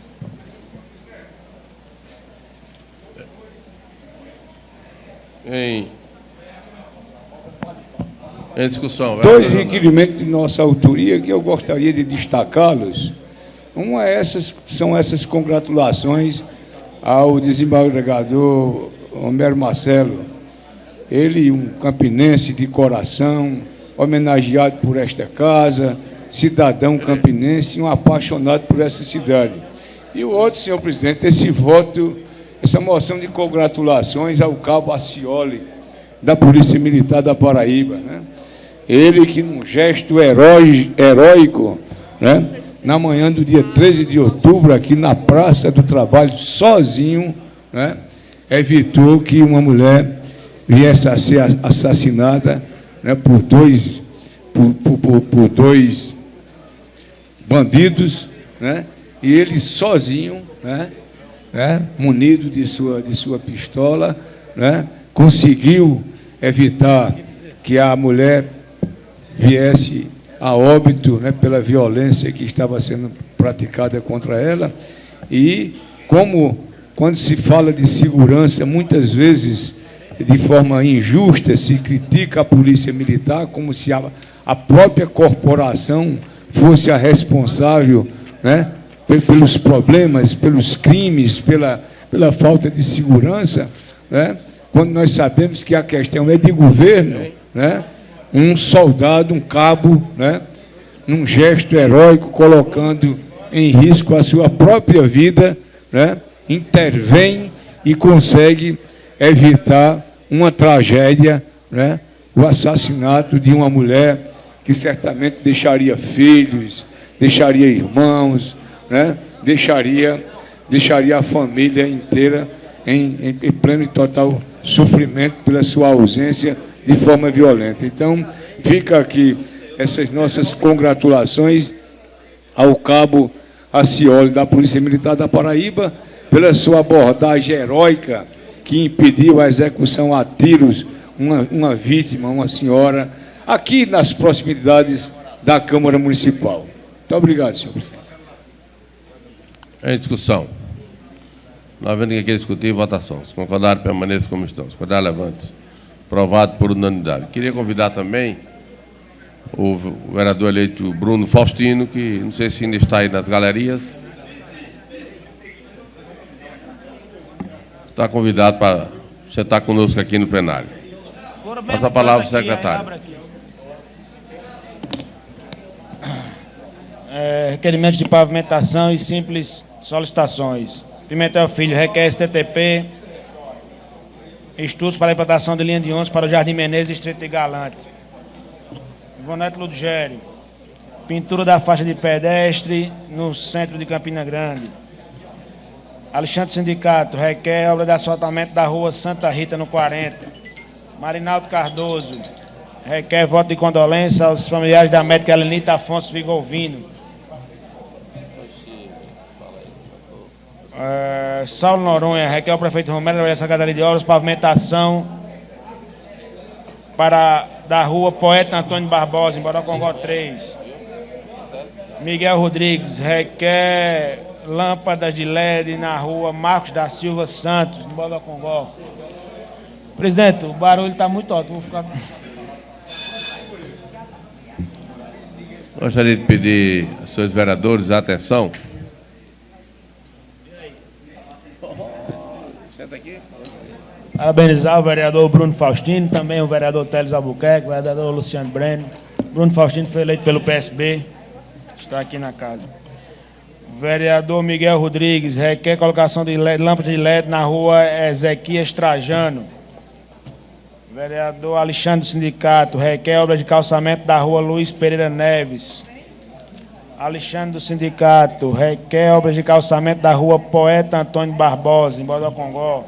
Em discussão. Dois requerimentos de nossa autoria que eu gostaria de destacá-los. São essas congratulações ao desembargador Romero Marcelo. Ele, um campinense de coração, homenageado por esta casa, cidadão campinense, um apaixonado por essa cidade. E o outro, senhor presidente, essa moção de congratulações ao cabo Acioli, da Polícia Militar da Paraíba, né? Ele que, num gesto heróico, né, na manhã do dia 13 de outubro, aqui na Praça do Trabalho, sozinho, né, evitou que uma mulher viesse a ser assassinada, né, por dois bandidos, né, e ele sozinho, né, munido de sua pistola, né, conseguiu evitar que a mulher viesse a óbito, né, pela violência que estava sendo praticada contra ela. E quando se fala de segurança, muitas vezes de forma injusta se critica a Polícia Militar como se a própria corporação fosse a responsável, né, pelos problemas, pelos crimes, pela falta de segurança, né, quando nós sabemos que a questão é de governo, né, um soldado, um cabo, né, num gesto heróico, colocando em risco a sua própria vida, né, intervém e consegue evitar uma tragédia, né, o assassinato de uma mulher que certamente deixaria filhos, deixaria irmãos, né, deixaria a família inteira em pleno e total sofrimento pela sua ausência de forma violenta. Então, fica aqui essas nossas congratulações ao cabo Acioli da Polícia Militar da Paraíba pela sua abordagem heróica que impediu a execução a tiros uma vítima, uma senhora, aqui nas proximidades da Câmara Municipal. Muito obrigado, senhor presidente. Em discussão. Não havendo quem queira discutir, votação. Se concordarem, permaneça como estão. Se concordar, levante. Aprovado por unanimidade. Queria convidar também o vereador eleito Bruno Faustino, que não sei se ainda está aí nas galerias. Está convidado para Você está conosco aqui no plenário. Passa a palavra ao secretário. Requerimentos de pavimentação e simples solicitações. Pimentel Filho requer STTP, estudos para a implantação de linha de ônibus para o Jardim Menezes, Distrito de Galante. Ivonete Ludgério, pintura da faixa de pedestre no centro de Campina Grande. Alexandre Sindicato requer obra de asfaltamento da rua Santa Rita, no 40. Marinaldo Cardoso requer voto de condolência aos familiares da médica Helenita Afonso Vigolvino. Saulo Noronha requer ao prefeito Romero da Secretaria de Obras pavimentação da rua Poeta Antônio Barbosa, em Bodocongó 3. Miguel Rodrigues requer lâmpadas de LED na rua Marcos da Silva Santos, em Bodocongó. Presidente, o barulho está muito alto. Vou ficar... Gostaria de pedir aos senhores vereadores atenção. Parabenizar o vereador Bruno Faustino, também o vereador Teles Albuquerque, o vereador Luciano Breno. Bruno Faustino foi eleito pelo PSB, está aqui na casa. Vereador Miguel Rodrigues requer colocação de lâmpada de LED na rua Ezequias Trajano. Vereador Alexandre do Sindicato requer obra de calçamento da rua Luiz Pereira Neves. Alexandre do Sindicato requer obra de calçamento da rua Poeta Antônio Barbosa, em Bodocongó.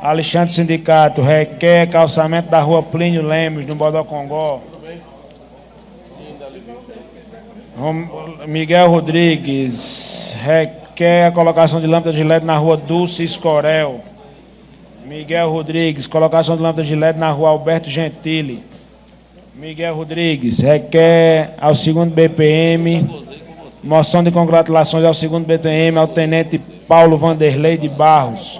Alexandre do Sindicato requer calçamento da rua Plínio Lemos, no Bodocongó. Miguel Rodrigues requer a colocação de lâmpada de LED na rua Dulce Escorel. Miguel Rodrigues, colocação de lâmpada de LED na rua Alberto Gentili. Miguel Rodrigues requer ao 2º BPM, moção de congratulações ao 2º BPM, ao Tenente Paulo Vanderlei de Barros.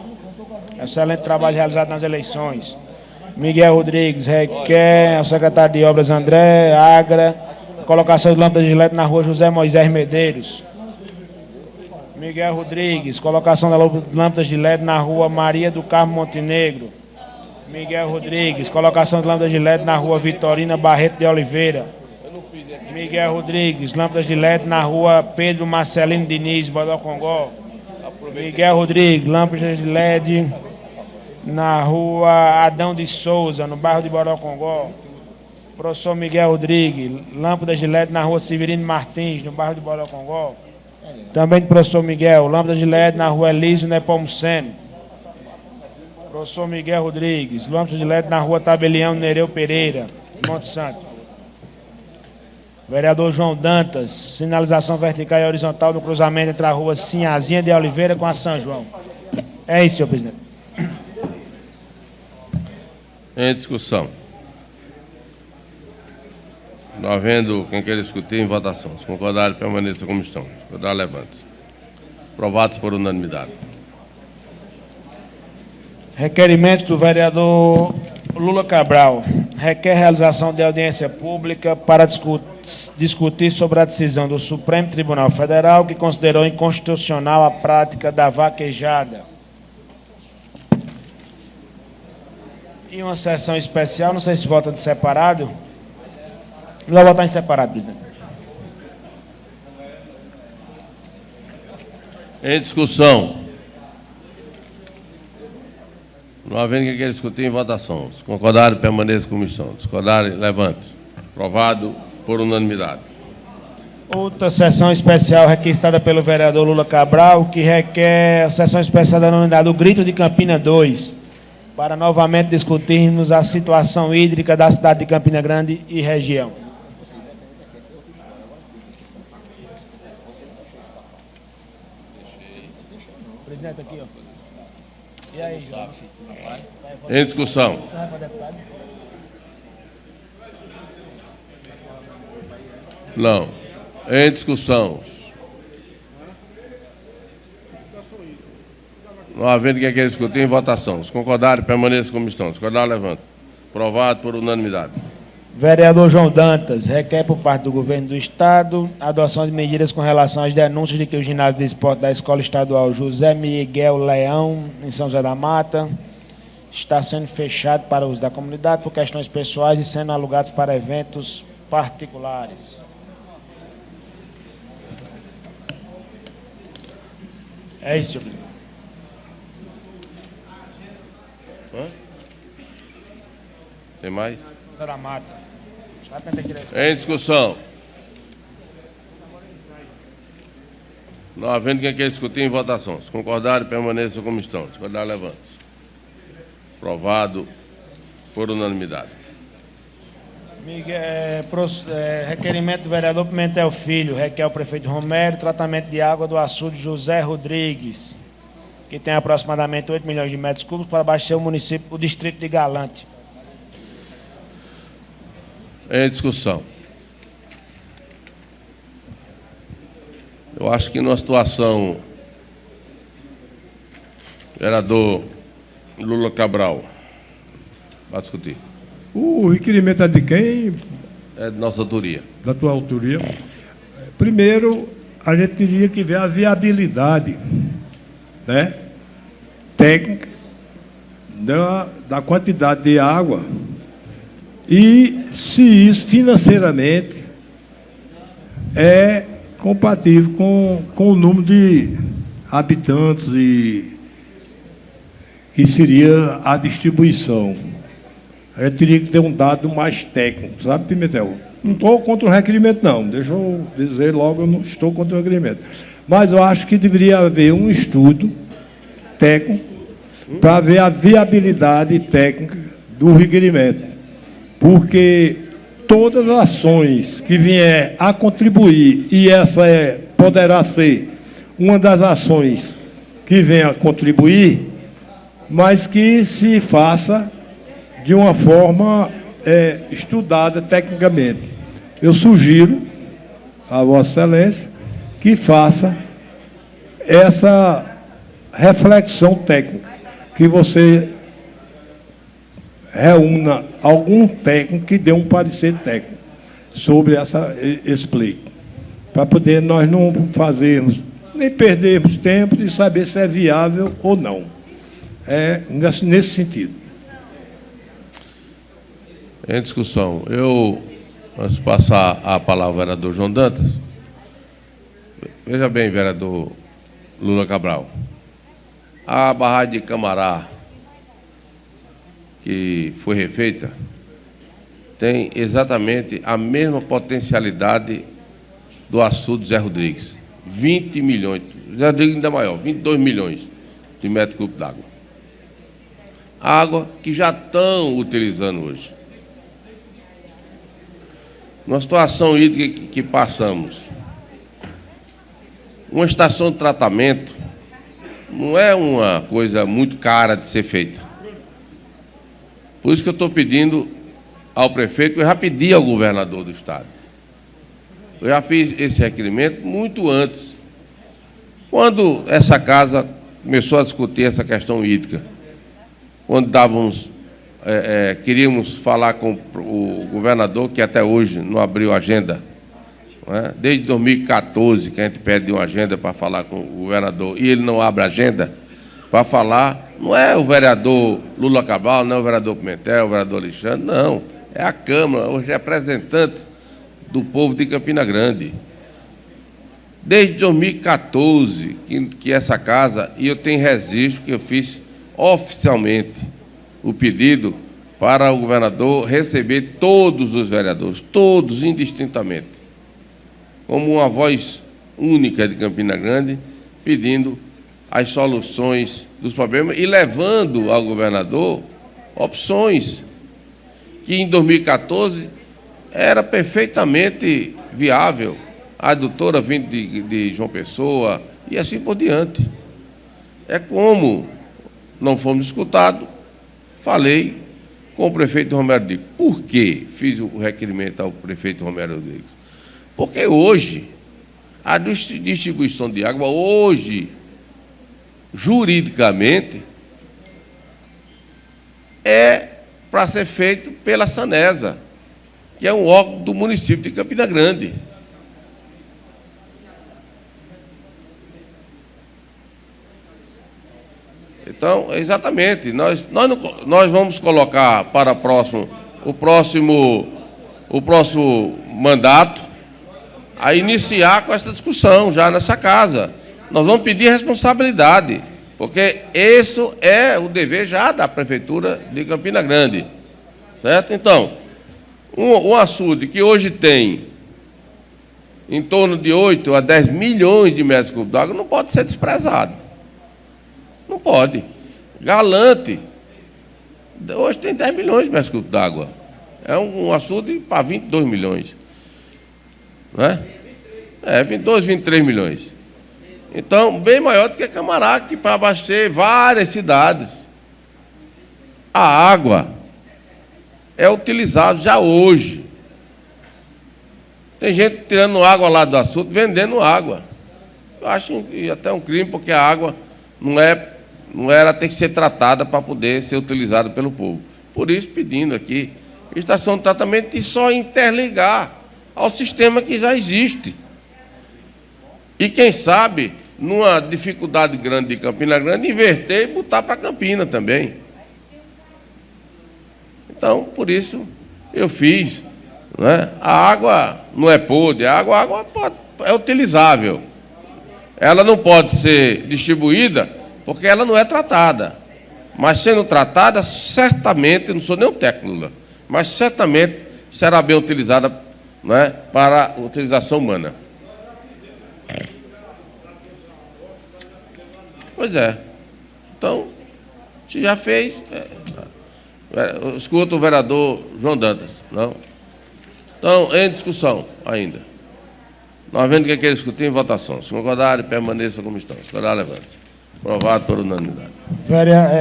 Excelente trabalho realizado nas eleições. Miguel Rodrigues requer ao secretário de Obras André Agra, colocação de lâmpada de LED na rua José Moisés Medeiros. Miguel Rodrigues, colocação de lâmpadas de LED na rua Maria do Carmo Montenegro. Miguel Rodrigues, colocação de lâmpadas de LED na rua Vitorina Barreto de Oliveira. Miguel Rodrigues, lâmpadas de LED na rua Pedro Marcelino Diniz, Bodocongó. Miguel Rodrigues, lâmpadas de LED na rua Adão de Souza, no bairro de Bodocongó. Professor Miguel Rodrigues, lâmpadas de LED na rua Severino Martins, no bairro de Bodocongó. Também do professor Miguel, lâmpadas de LED na rua Elísio Nepomuceno. Professor Miguel Rodrigues, lâmpadas de LED na rua Tabelião Nereu Pereira, Monte Santo. Vereador João Dantas, sinalização vertical e horizontal do cruzamento entre a rua Sinhazinha de Oliveira com a São João. É isso, senhor presidente. Em discussão. Não havendo quem queira discutir, em votação. Se concordarem, permaneça como estão. Se concordar, levante-se. Aprovados por unanimidade. Requerimento do vereador Lula Cabral. Requer realização de audiência pública para discutir sobre a decisão do Supremo Tribunal Federal que considerou inconstitucional a prática da vaquejada. E uma sessão especial, não sei se vota de separado. Vai votar em separado, presidente. Em discussão. Não havendo quem queira discutir, em votação. Se concordarem, permaneça como estão. Se discordarem, levante. Aprovado por unanimidade. Outra sessão especial requisitada pelo vereador Lula Cabral, que requer a sessão especial da unidade, o Grito de Campina 2, para novamente discutirmos a situação hídrica da cidade de Campina Grande e região. Presidente, aqui, ó. E aí, João? Em discussão. Não. Em discussão. Não havendo quem queira discutir, em votação. Se concordarem, permaneçam como estão. Se concordar, levanta. Aprovado por unanimidade. Vereador João Dantas requer por parte do Governo do Estado a adoção de medidas com relação às denúncias de que o ginásio de esporte da Escola Estadual José Miguel Leão, em São José da Mata, está sendo fechado para uso da comunidade por questões pessoais e sendo alugados para eventos particulares. É isso, senhor presidente. Tem mais? Doutora Mata. Já tentei tirar isso. Em discussão. Não havendo quem queira discutir, em votação. Se concordarem, permaneçam como estão. Se concordar, levante. Aprovado por unanimidade. Requerimento do vereador Pimentel Filho, requer o prefeito Romero, tratamento de água do açude José Rodrigues, que tem aproximadamente 8 milhões de metros cúbicos para abastecer o município, o distrito de Galante. Em discussão. Eu acho que numa situação, vereador Lula Cabral, vai discutir. O requerimento é de quem? É de nossa autoria. Da tua autoria. Primeiro, a gente teria que ver a viabilidade, né, técnica da quantidade de água e se isso financeiramente é compatível com o número de habitantes e que seria a distribuição. A gente teria que ter um dado mais técnico, sabe, Pimentel? Não estou contra o requerimento, não. Deixa eu dizer logo, eu não estou contra o requerimento. Mas eu acho que deveria haver um estudo técnico para ver a viabilidade técnica do requerimento. Porque todas as ações que vier a contribuir, e essa poderá ser uma das ações que venha a contribuir, mas que se faça de uma forma estudada tecnicamente. Eu sugiro a Vossa Excelência que faça essa reflexão técnica, que você reúna algum técnico que dê um parecer técnico sobre esse pleito, para poder nós não fazermos, nem perdermos tempo de saber se é viável ou não. É nesse sentido. Em discussão. Antes de passar a palavra ao vereador João Dantas, veja bem, vereador Lula Cabral, a barragem de Camará, que foi refeita, tem exatamente a mesma potencialidade do açude Zé Rodrigues. 20 milhões, Zé Rodrigues ainda maior, 22 milhões de metros cúbicos d'água. Água que já estão utilizando hoje. Numa situação hídrica que passamos, uma estação de tratamento não é uma coisa muito cara de ser feita. Por isso que eu estou pedindo ao prefeito, eu já pedi ao governador do estado. Eu já fiz esse requerimento muito antes, quando essa casa começou a discutir essa questão hídrica, quando queríamos falar com o governador, que até hoje não abriu agenda, não é? Desde 2014 que a gente pede uma agenda para falar com o governador, e ele não abre agenda para falar. Não é o vereador Lula Cabral, não é o vereador Pimentel, o vereador Alexandre, não. É a Câmara, os representantes do povo de Campina Grande. Desde 2014 que essa casa, e eu tenho registro que eu fiz oficialmente o pedido para o governador receber todos os vereadores, todos indistintamente, como uma voz única de Campina Grande, pedindo as soluções dos problemas e levando ao governador opções que em 2014 era perfeitamente viável, a adutora vindo de João Pessoa e assim por diante. É como não fomos escutados, falei com o prefeito Romero Rodrigues. Por que fiz o requerimento ao prefeito Romero Rodrigues? Porque hoje, a distribuição de água, hoje, juridicamente, é para ser feito pela Sanesa, que é um órgão do município de Campina Grande. Então, exatamente, nós vamos colocar para o próximo mandato a iniciar com essa discussão já nessa casa. Nós vamos pedir responsabilidade, porque esse é o dever já da Prefeitura de Campina Grande. Certo? Então, um açude que hoje tem em torno de 8 a 10 milhões de metros cúbicos d'água não pode ser desprezado. Não pode. Galante, hoje tem 10 milhões de metros cúbicos d'água. É um açude para 22 milhões. Não é? 22, 23 milhões. Então, bem maior do que Camará, que para abastecer várias cidades. A água é utilizada já hoje. Tem gente tirando água lá do açude, vendendo água. Eu acho até um crime, porque a água ela tem que ser tratada para poder ser utilizada pelo povo. Por isso, pedindo aqui, estação de tratamento e só interligar ao sistema que já existe. E quem sabe, numa dificuldade grande de Campina Grande, inverter e botar para Campina também. Então, por isso, eu fiz. Né? A água não é podre, a água é utilizável. Ela não pode ser distribuída porque ela não é tratada. Mas sendo tratada, certamente, não sou nem um técnico, mas certamente será bem utilizada, né, para a utilização humana. Pois é. Então, se já fez... Escuta o vereador João Dantas. Não? Então, em discussão ainda. Nós vendo o que quer discutir em votação. Se concordarem, permaneça como estão. Se concordar, levante. Aprovado por unanimidade.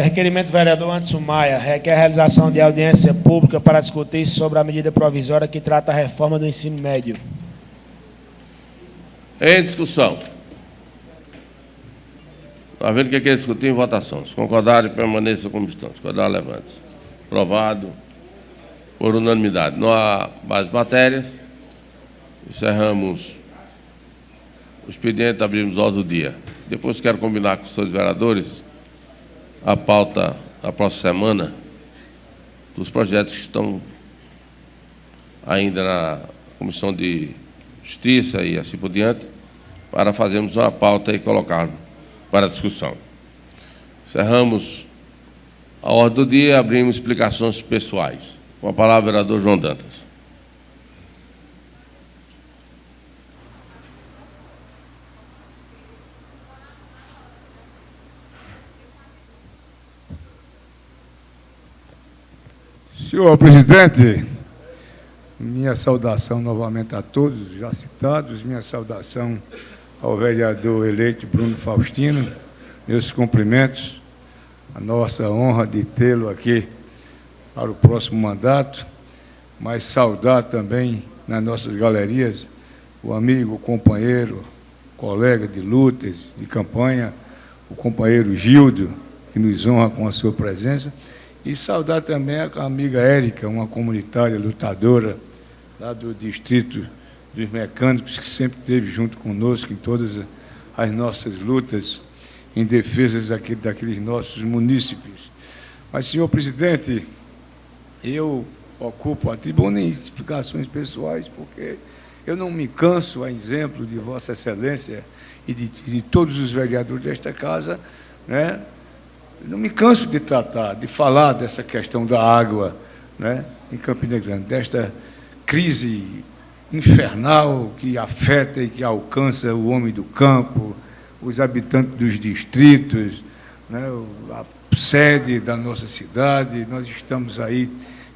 Requerimento do vereador Anderson Maia requer a realização de audiência pública para discutir sobre a medida provisória que trata a reforma do ensino médio. Em discussão. Nós vendo o que quer discutir em votação. Se concordarem, permaneça como estão. Se concordar, levante. Aprovado por unanimidade. Não há mais matérias. Encerramos o expediente, abrimos ordem do dia. Depois quero combinar com os senhores vereadores a pauta da próxima semana dos projetos que estão ainda na Comissão de Justiça e assim por diante, para fazermos uma pauta e colocarmos para discussão. Encerramos a ordem do dia, abrimos explicações pessoais. Com a palavra, o vereador João Dantas. Senhor presidente, minha saudação novamente a todos já citados, minha saudação ao vereador eleito Bruno Faustino, meus cumprimentos, a nossa honra de tê-lo aqui para o próximo mandato, mas saudar também nas nossas galerias o amigo, o companheiro, colega de lutas, de campanha, o companheiro Gildo, que nos honra com a sua presença, e saudar também a amiga Érica, uma comunitária lutadora lá do distrito dos mecânicos, que sempre esteve junto conosco em todas as nossas lutas em defesa daqueles nossos munícipes. Mas, senhor presidente, eu ocupo a tribuna em explicações pessoais, porque eu não me canso, a exemplo de Vossa Excelência e de todos os vereadores desta casa, né? Não me canso de tratar, de falar dessa questão da água, né, em Campina Grande, desta crise infernal que afeta e que alcança o homem do campo, os habitantes dos distritos, né, a sede da nossa cidade. Nós estamos aí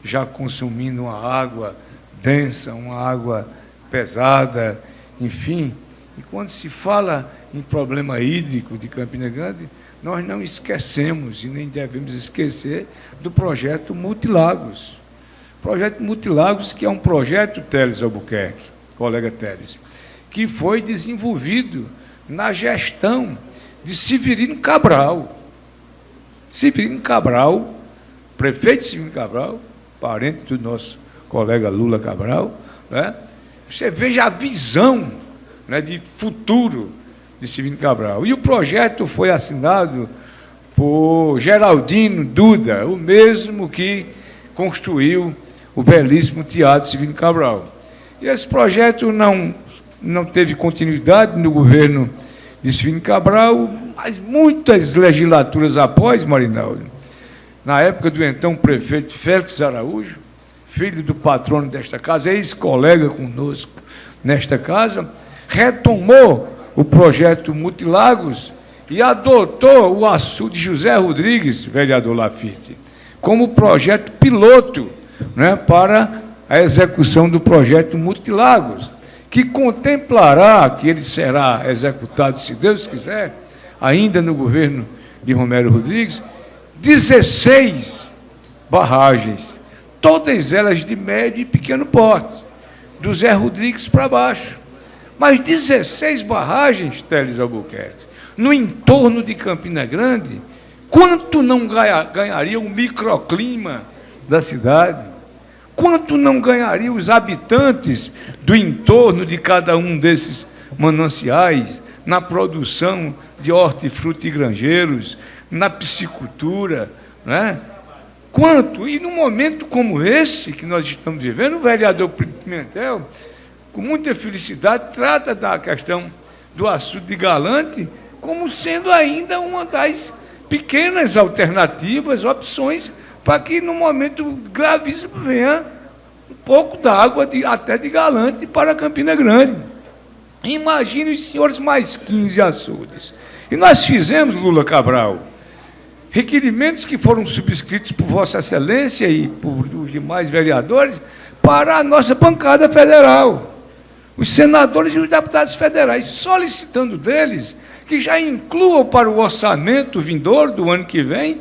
já consumindo uma água densa, uma água pesada, enfim. E quando se fala em problema hídrico de Campina Grande, nós não esquecemos e nem devemos esquecer do projeto Multilagos. O projeto Multilagos, que é um projeto, Teles Albuquerque, colega Teles, que foi desenvolvido na gestão de Severino Cabral. Severino Cabral, prefeito Severino Cabral, parente do nosso colega Lula Cabral, né? Você veja a visão, né, de futuro de Severino Cabral. E o projeto foi assinado por Geraldino Duda, o mesmo que construiu o belíssimo Teatro Severino Cabral. E esse projeto não teve continuidade no governo de Severino Cabral, mas muitas legislaturas após, Marinaldo, na época do então prefeito Félix Araújo, filho do patrono desta casa, ex-colega conosco nesta casa, retomou o projeto Multilagos e adotou o açude de José Rodrigues, vereador Lafite, como projeto piloto, né, para a execução do projeto Multilagos, que contemplará, que ele será executado, se Deus quiser, ainda no governo de Romero Rodrigues, 16 barragens, todas elas de médio e pequeno porte, do Zé Rodrigues para baixo. Mas 16 barragens, Teles Albuquerque, no entorno de Campina Grande, quanto não ganharia o microclima da cidade? Quanto não ganharia os habitantes do entorno de cada um desses mananciais, na produção de hortifruti granjeiros, na piscicultura, né? Quanto? E num momento como esse que nós estamos vivendo, o vereador Pimentel, com muita felicidade, trata da questão do açude de Galante como sendo ainda uma das pequenas alternativas, opções, para que, num momento gravíssimo, venha um pouco d'água até de Galante para Campina Grande. Imagine os senhores mais 15 açudes. E nós fizemos, Lula Cabral, requerimentos que foram subscritos por Vossa Excelência e por os demais vereadores para a nossa bancada federal. Os senadores e os deputados federais, solicitando deles que já incluam para o orçamento vindouro do ano que vem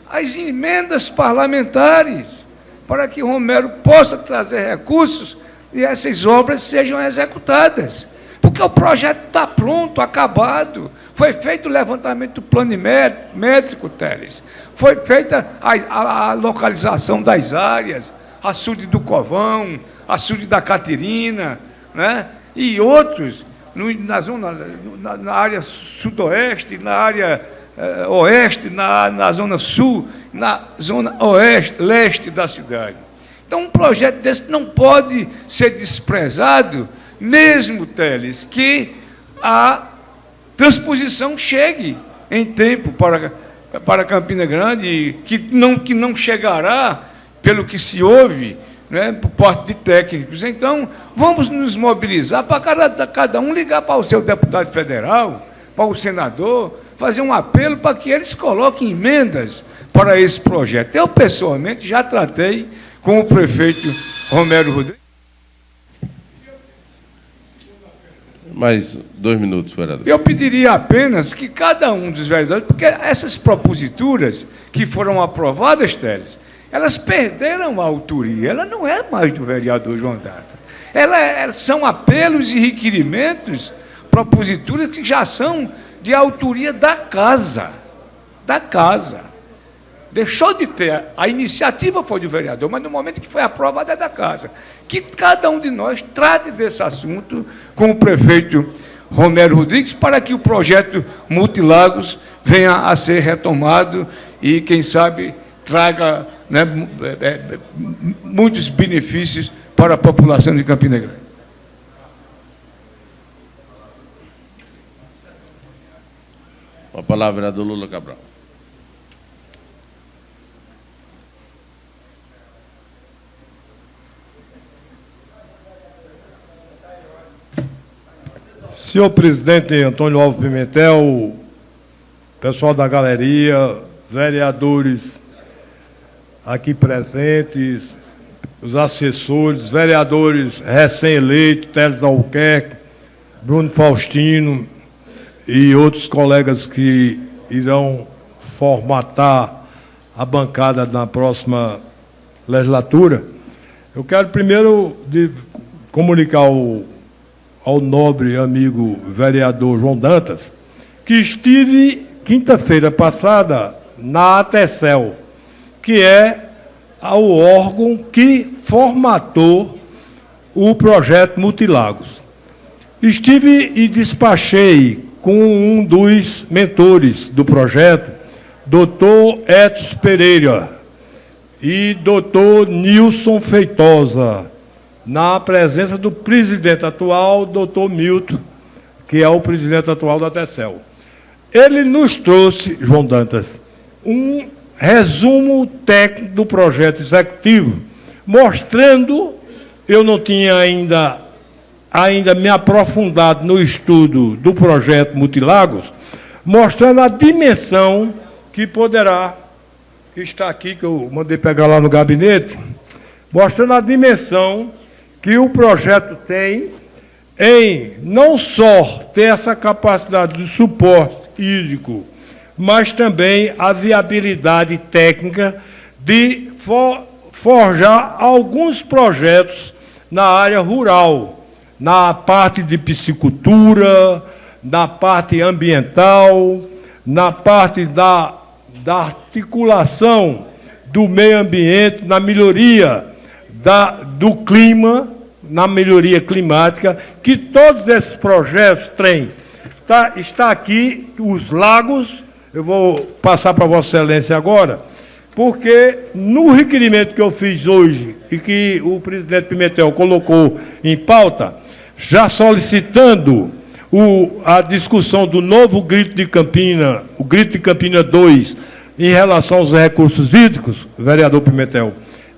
as emendas parlamentares, para que Romero possa trazer recursos e essas obras sejam executadas. Porque o projeto está pronto, acabado. Foi feito o levantamento do planimétrico, Teles. Foi feita a localização das áreas, açude do Covão, açude da Catirina, né? E outros, na área sudoeste, na área oeste, na zona sul, na zona leste da cidade. Então, um projeto desse não pode ser desprezado, mesmo, Teles, que a transposição chegue em tempo para Campina Grande, que não chegará, pelo que se ouve, né, por parte de técnicos. Então, vamos nos mobilizar para cada um ligar para o seu deputado federal, para o senador, fazer um apelo para que eles coloquem emendas para esse projeto. Eu, pessoalmente, já tratei com o prefeito Romero Rodrigues. Mais 2 minutos, vereador. Eu pediria apenas que cada um dos vereadores, porque essas proposituras que foram aprovadas, Teles, elas perderam a autoria, ela não é mais do vereador João Dantas. Elas são apelos e requerimentos, proposituras que já são de autoria da casa. Da casa. Deixou de ter, a iniciativa foi do vereador, mas no momento que foi aprovada é da casa. Que cada um de nós trate desse assunto com o prefeito Romero Rodrigues, para que o projeto Multilagos venha a ser retomado e, quem sabe, traga, né, muitos benefícios para a população de Campina Grande. A palavra é do Lula Cabral. Senhor presidente Antônio Alves Pimentel, pessoal da galeria, vereadores aqui presentes, os assessores, vereadores recém-eleitos, Teles Albuquerque, Bruno Faustino e outros colegas que irão formatar a bancada na próxima legislatura. Eu quero primeiro comunicar ao nobre amigo vereador João Dantas, que estive quinta-feira passada na ATECEL, que é o órgão que formatou o projeto Multilagos. Estive e despachei com um dos mentores do projeto, doutor Edson Pereira e doutor Nilson Feitosa, na presença do presidente atual, doutor Milton, que é o presidente atual da TECEL. Ele nos trouxe, João Dantas, um resumo técnico do projeto executivo, mostrando, eu não tinha ainda me aprofundado no estudo do projeto Multilagos, mostrando a dimensão que poderá, que está aqui, que eu mandei pegar lá no gabinete, mostrando a dimensão que o projeto tem em não só ter essa capacidade de suporte hídrico, mas também a viabilidade técnica de forjar alguns projetos na área rural, na parte de piscicultura, na parte ambiental, na parte da articulação do meio ambiente, na melhoria do clima, na melhoria climática, que todos esses projetos têm. Está aqui os lagos, eu vou passar para Vossa Excelência agora, porque no requerimento que eu fiz hoje e que o presidente Pimentel colocou em pauta, já solicitando a discussão do novo Grito de Campina, o Grito de Campina 2, em relação aos recursos hídricos, vereador Pimentel,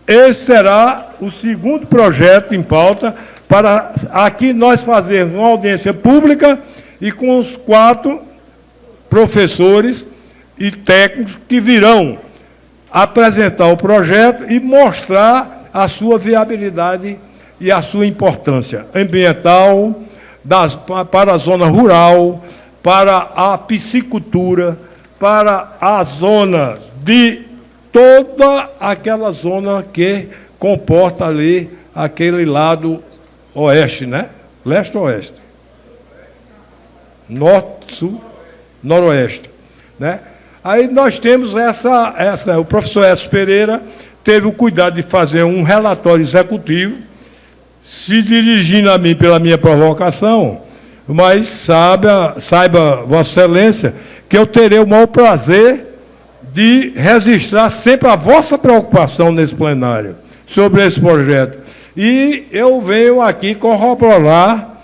esse será o segundo projeto em pauta para aqui nós fazermos uma audiência pública e com os 4 professores e técnicos que virão apresentar o projeto e mostrar a sua viabilidade e a sua importância ambiental, para a zona rural, para a piscicultura, para a zona de toda aquela zona que comporta ali aquele lado oeste, né? Leste ou oeste? Norte, sul, noroeste, né? Aí nós temos o professor Edson Pereira teve o cuidado de fazer um relatório executivo, se dirigindo a mim pela minha provocação, mas saiba, Vossa Excelência, que eu terei o maior prazer de registrar sempre a vossa preocupação nesse plenário sobre esse projeto. E eu venho aqui corroborar,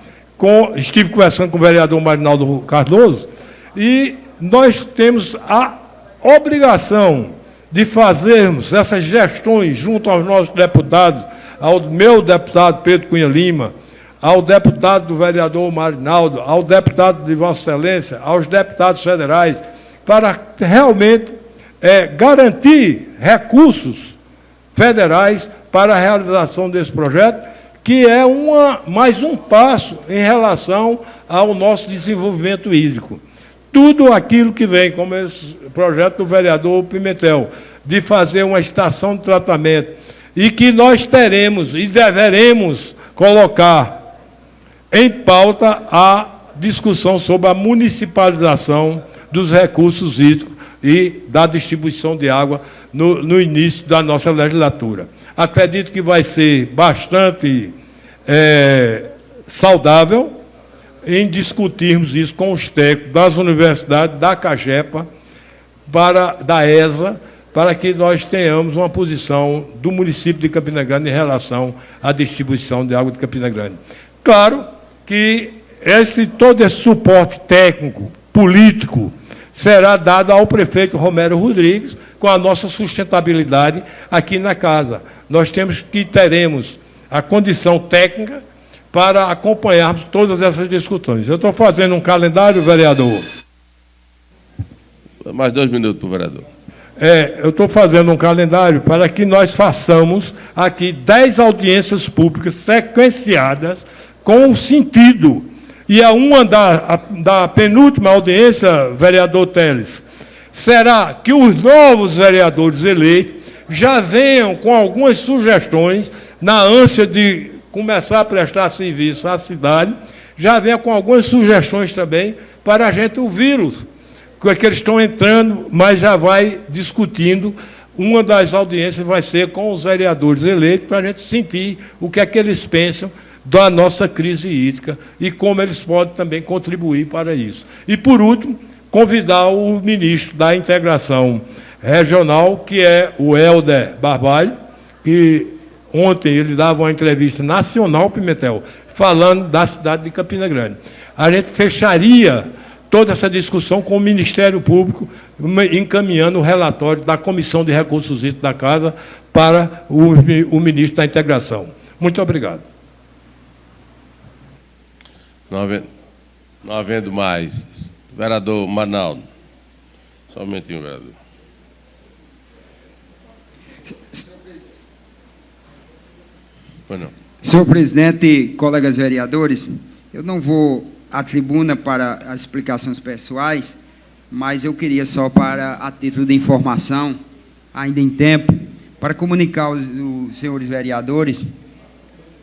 estive conversando com o vereador Marinaldo Cardoso, e nós temos a obrigação de fazermos essas gestões junto aos nossos deputados, ao meu deputado Pedro Cunha Lima, ao deputado do vereador Marinaldo, ao deputado de Vossa Excelência, aos deputados federais, para realmente garantir recursos federais para a realização desse projeto, que é mais um passo em relação ao nosso desenvolvimento hídrico. Tudo aquilo que vem, como esse projeto do vereador Pimentel, de fazer uma estação de tratamento, e que nós teremos e deveremos colocar em pauta a discussão sobre a municipalização dos recursos hídricos e da distribuição de água no início da nossa legislatura. Acredito que vai ser bastante saudável em discutirmos isso com os técnicos das universidades, da CAGEPA, da ESA, para que nós tenhamos uma posição do município de Campina Grande em relação à distribuição de água de Campina Grande. Claro que todo esse suporte técnico, político, será dado ao prefeito Romero Rodrigues, com a nossa sustentabilidade aqui na casa. Nós teremos a condição técnica para acompanharmos todas essas discussões. Eu estou fazendo um calendário, vereador. Mais 2 minutos para o vereador. Eu estou fazendo um calendário para que nós façamos aqui 10 audiências públicas sequenciadas com sentido. E uma da penúltima audiência, vereador Teles, será que os novos vereadores eleitos já venham com algumas sugestões, na ânsia de começar a prestar serviço à cidade, já venham com algumas sugestões também para a gente ouvi-los, porque eles estão entrando, mas já vai discutindo. Uma das audiências vai ser com os vereadores eleitos, para a gente sentir o que é que eles pensam da nossa crise hídrica e como eles podem também contribuir para isso. E, por último, convidar o ministro da Integração Regional, que é o Helder Barbalho, que ontem ele dava uma entrevista nacional, Pimentel, falando da cidade de Campina Grande. A gente fecharia toda essa discussão com o Ministério Público, encaminhando o relatório da Comissão de Recursos Hídricos da Casa para o ministro da Integração. Muito obrigado. Não havendo mais. Vereador Manaldo. Só um momentinho, vereador. Senhor presidente, colegas vereadores, eu não vou à tribuna para as explicações pessoais, mas eu queria só, a título de informação, ainda em tempo, para comunicar aos senhores vereadores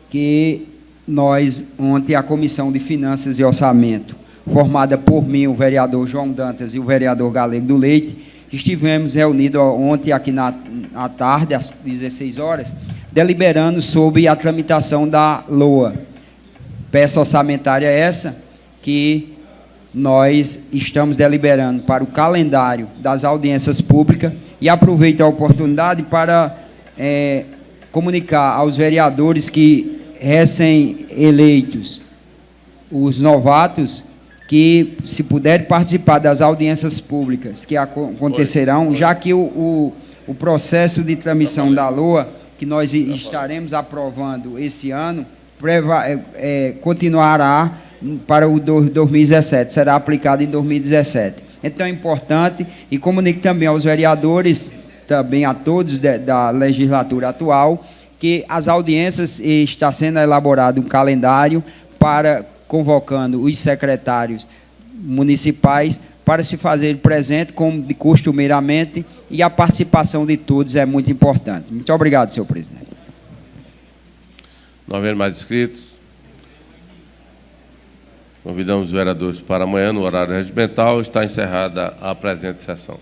que nós, ontem, a Comissão de Finanças e Orçamento, formada por mim, o vereador João Dantas e o vereador Galego do Leite, estivemos reunidos ontem aqui à tarde, às 16 horas, deliberando sobre a tramitação da LOA. Peça orçamentária essa que nós estamos deliberando para o calendário das audiências públicas e aproveito a oportunidade para comunicar aos vereadores que recém-eleitos, os novatos, que se puderem participar das audiências públicas que acontecerão, já que o processo de transmissão da LOA, que nós estaremos aprovando esse ano, continuará para o 2017, será aplicado em 2017. Então é importante, e comunico também aos vereadores, também a todos da legislatura atual, que as audiências está sendo elaborado um calendário para convocando os secretários municipais para se fazer presente, como de costumeiramente, e a participação de todos é muito importante. Muito obrigado, senhor presidente. Não havendo mais inscritos, convidamos os vereadores para amanhã, no horário regimental. Está encerrada a presente sessão.